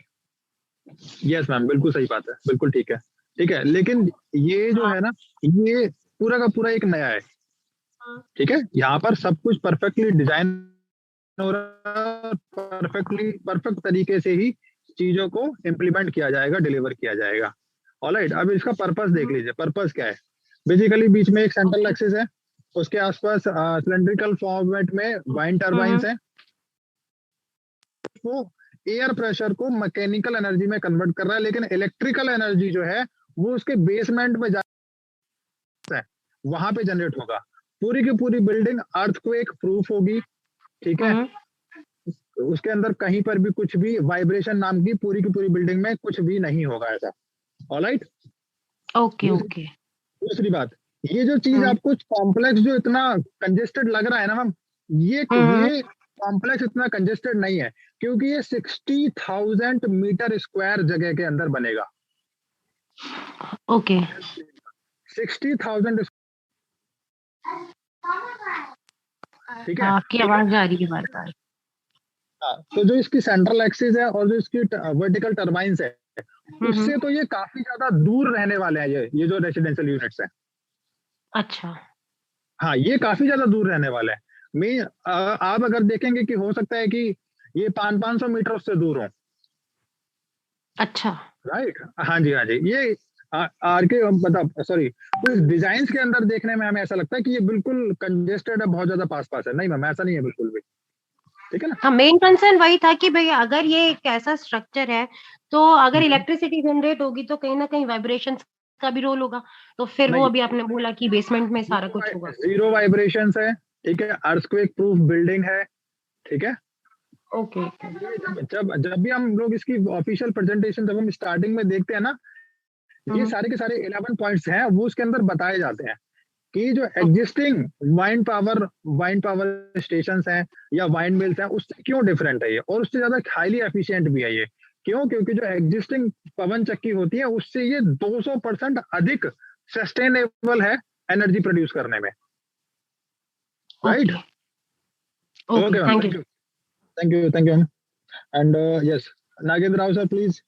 S2: Yes ma'am, बिल्कुल सही बात है, बिल्कुल ठीक है, ठीक है। लेकिन ये जो है ना, ये पूरा का पूरा एक नया है, ठीक है। यहाँ पर सब कुछ परफेक्टली डिजाइन हो रहा है, परफेक्ट तरीके से ही चीजों को इम्प्लीमेंट किया जाएगा, डिलीवर किया जाएगा। ऑलराइट, अब इसका पर्पस देख लीजिए। पर्पस क्या है? बेसिकली बीच में एक सेंट्रल एक्सिस है, उसके आसपास सिलेंड्रिकल फॉर्मेट में वाइन टर्बाइंस है, वो एयर प्रेशर को मैकेनिकल एनर्जी में कन्वर्ट कर रहा है, लेकिन इलेक्ट्रिकल एनर्जी जो है वो उसके बेसमेंट में जाता है, वहां पे जनरेट होगा। पूरी की पूरी बिल्डिंग अर्थक्वेक प्रूफ होगी, ठीक है। उसके अंदर कहीं पर भी कुछ भी वाइब्रेशन नाम की पूरी की पूरी बिल्डिंग में कुछ भी नहीं होगा ऐसा। Alright,
S3: okay okay.
S2: दूसरी बात, ये जो चीज आपको कॉम्प्लेक्स जो इतना कंजेस्टेड लग रहा है ना मैम, ये कॉम्प्लेक्स इतना कंजेस्टेड नहीं है, क्योंकि ये 60,000 मीटर स्क्वायर जगह के अंदर बनेगा।
S3: ओके,
S2: 60,000, ठीक है।
S3: आपकी आवाज आ रही है बार बार।
S2: तो जो इसकी सेंट्रल एक्सिस है और जो इसकी वर्टिकल टर्बाइंस है, उससे तो ये काफी ज्यादा दूर रहने वाले हैं, ये जो रेसिडेंशियल यूनिट्स हैं।
S3: अच्छा,
S2: हाँ, ये काफी ज्यादा दूर रहने वाले हैं। आप अगर देखेंगे कि हो सकता है कि ये 500 मीटर उससे दूर हो।
S3: अच्छा,
S2: राइट, हाँ जी हाँ जी। ये आर के मतलब सॉरी, कुछ डिजाइन के अंदर देखने में हमें ऐसा लगता है कि ये बिल्कुल कंजेस्टेड है, बहुत ज्यादा पास पास है। नहीं मैम, ऐसा नहीं है बिल्कुल भी, ठीक है ना।
S3: हाँ, मेन कंसर्न वही था कि भाई अगर ये एक ऐसा स्ट्रक्चर है, तो अगर इलेक्ट्रिसिटी जनरेट होगी तो कहीं ना कहीं वाइब्रेशन का भी रोल होगा। तो फिर वो अभी आपने बोला कि बेसमेंट में सारा कुछ होगा।
S2: जीरो वाइब्रेशन है, ठीक है। अर्थक्वेक प्रूफ बिल्डिंग है, ठीक है।
S3: ओके।
S2: जब भी हम लोग इसकी ऑफिशियल प्रेजेंटेशन जब हम स्टार्टिंग में देखते हैं ना, ये सारे के सारे 11 पॉइंट्स हैं, वो उसके अंदर बताए जाते हैं कि जो एग्जिस्टिंग वाइन पावर स्टेशंस हैं या वाइन मिल्स हैं उससे क्यों डिफरेंट है ये, और उससे ज्यादा हाईली एफिशिएंट भी है ये। क्यों? क्योंकि जो एग्जिस्टिंग पवन चक्की होती है उससे ये 200% अधिक सस्टेनेबल है एनर्जी प्रोड्यूस करने में। Right?
S3: Okay, thank you.
S2: Thank you. And yes, Nagendra Rao sir please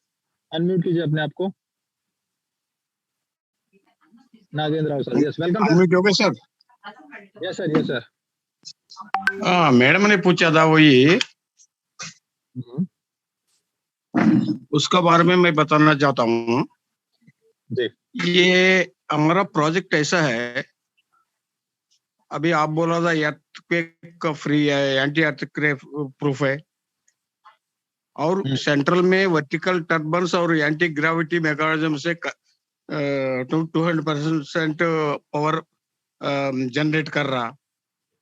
S2: unmute कीजिए अपने आप को। Nagendra Rao sir, yes welcome sir.
S4: Unmute हो गए sir?
S2: Yes sir, yes sir.
S4: हाँ, मैडम ने पूछा था वही, उसका बारे में मैं बताना चाहता हूँ।
S2: जी।
S4: ये हमारा प्रोजेक्ट ऐसा है, अभी आप बोला था earthquake फ्री है, एंटी earthquake प्रूफ है, और सेंट्रल में वर्टिकल टर्बन्स और एंटी ग्रेविटी मैकेनिज्म से 200% पावर जनरेट कर रहा।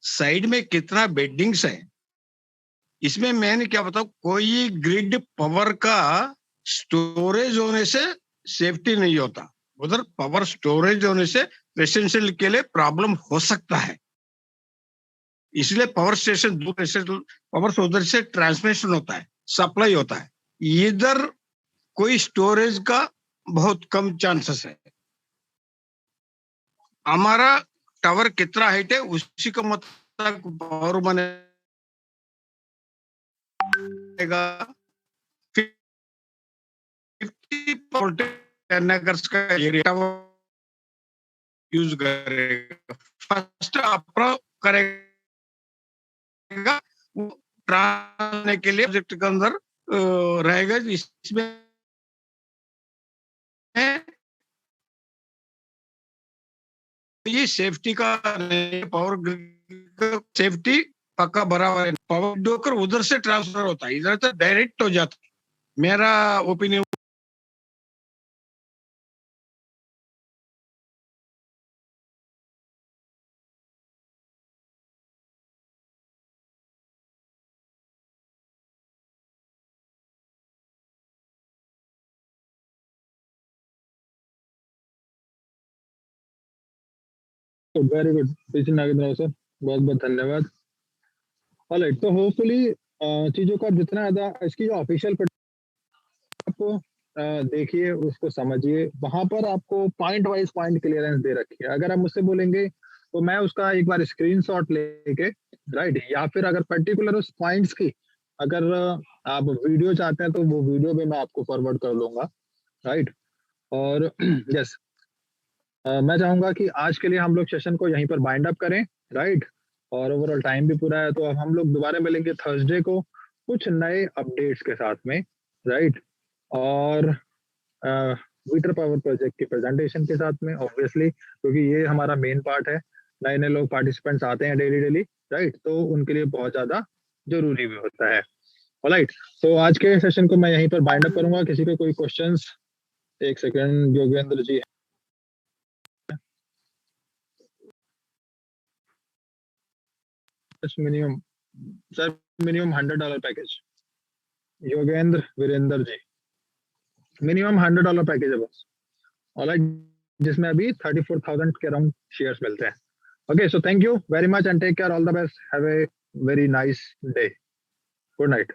S4: साइड में कितना बेडिंग्स है, इसमें मैंने क्या बताऊं, कोई ग्रिड पावर का स्टोरेज होने से सेफ्टी नहीं होता, उधर पावर स्टोरेज होने से रेसिडेंशियल के लिए प्रॉब्लम हो सकता है। इसलिए पावर स्टेशन दूर से पावर उधर से ट्रांसमिशन होता है, सप्लाई होता है, इधर कोई स्टोरेज का बहुत कम चांसेस है। हमारा टावर कितना हाइट है उसी का मतलब पावर बनेगा 10 एकर्स का एरिया यूज करेगा। फर्स्ट अप्रोच करेगा ट्रांसने के लिए प्रोजेक्ट के अंदर रहेगा, इसमें ये सेफ्टी का पावर सेफ्टी पक्का बराबर है। पावर डोकर उधर से ट्रांसफर होता है, इधर से डायरेक्ट हो जाता है, मेरा opinion.
S2: Very good PC Nagendra sir, बहुत बहुत धन्यवाद। ऑलराइट, तो होपफुली चीजों का जितना ज्यादा इसकी जो ऑफिशियल आपको देखिए, उसको समझिए, वहां पर आपको पॉइंट वाइज पॉइंट क्लियरेंस दे रखी है। अगर आप मुझसे बोलेंगे तो मैं उसका एक बार स्क्रीनशॉट लेके, राइट, या फिर अगर पर्टिकुलर उस पॉइंट्स की अगर आप वीडियो चाहते हैं तो वो वीडियो भी मैं आपको फॉरवर्ड कर दूंगा। राइट, और यस मैं चाहूंगा कि आज के लिए हम लोग सेशन को यहीं पर बाइंड अप करें। राइट, और ओवरऑल टाइम भी पूरा है, तो अब हम लोग दोबारा मिलेंगे थर्सडे को कुछ नए अपडेट्स के साथ में। राइट, और वीटर पावर प्रोजेक्ट के प्रेजेंटेशन के साथ में, ऑब्वियसली क्योंकि ये हमारा मेन पार्ट है। नए नए लोग पार्टिसिपेंट्स आते हैं डेली, राइट, तो उनके लिए बहुत ज्यादा जरूरी भी होता है। ऑलराइट, तो आज के सेशन को मैं यहीं पर बाइंड अप करूंगा। किसी को कोई क्वेश्चंस? एक second, Yogendra ji. Minimum sir, minimum $100 package. Yogendra Virendra ji, minimum $100 package है बस। ऑलराइट, जिसमें अभी 34,000 के अराउंड शेयर्स मिलते हैं। Okay, so thank you very much and take care, all the best, have a very nice day, good night.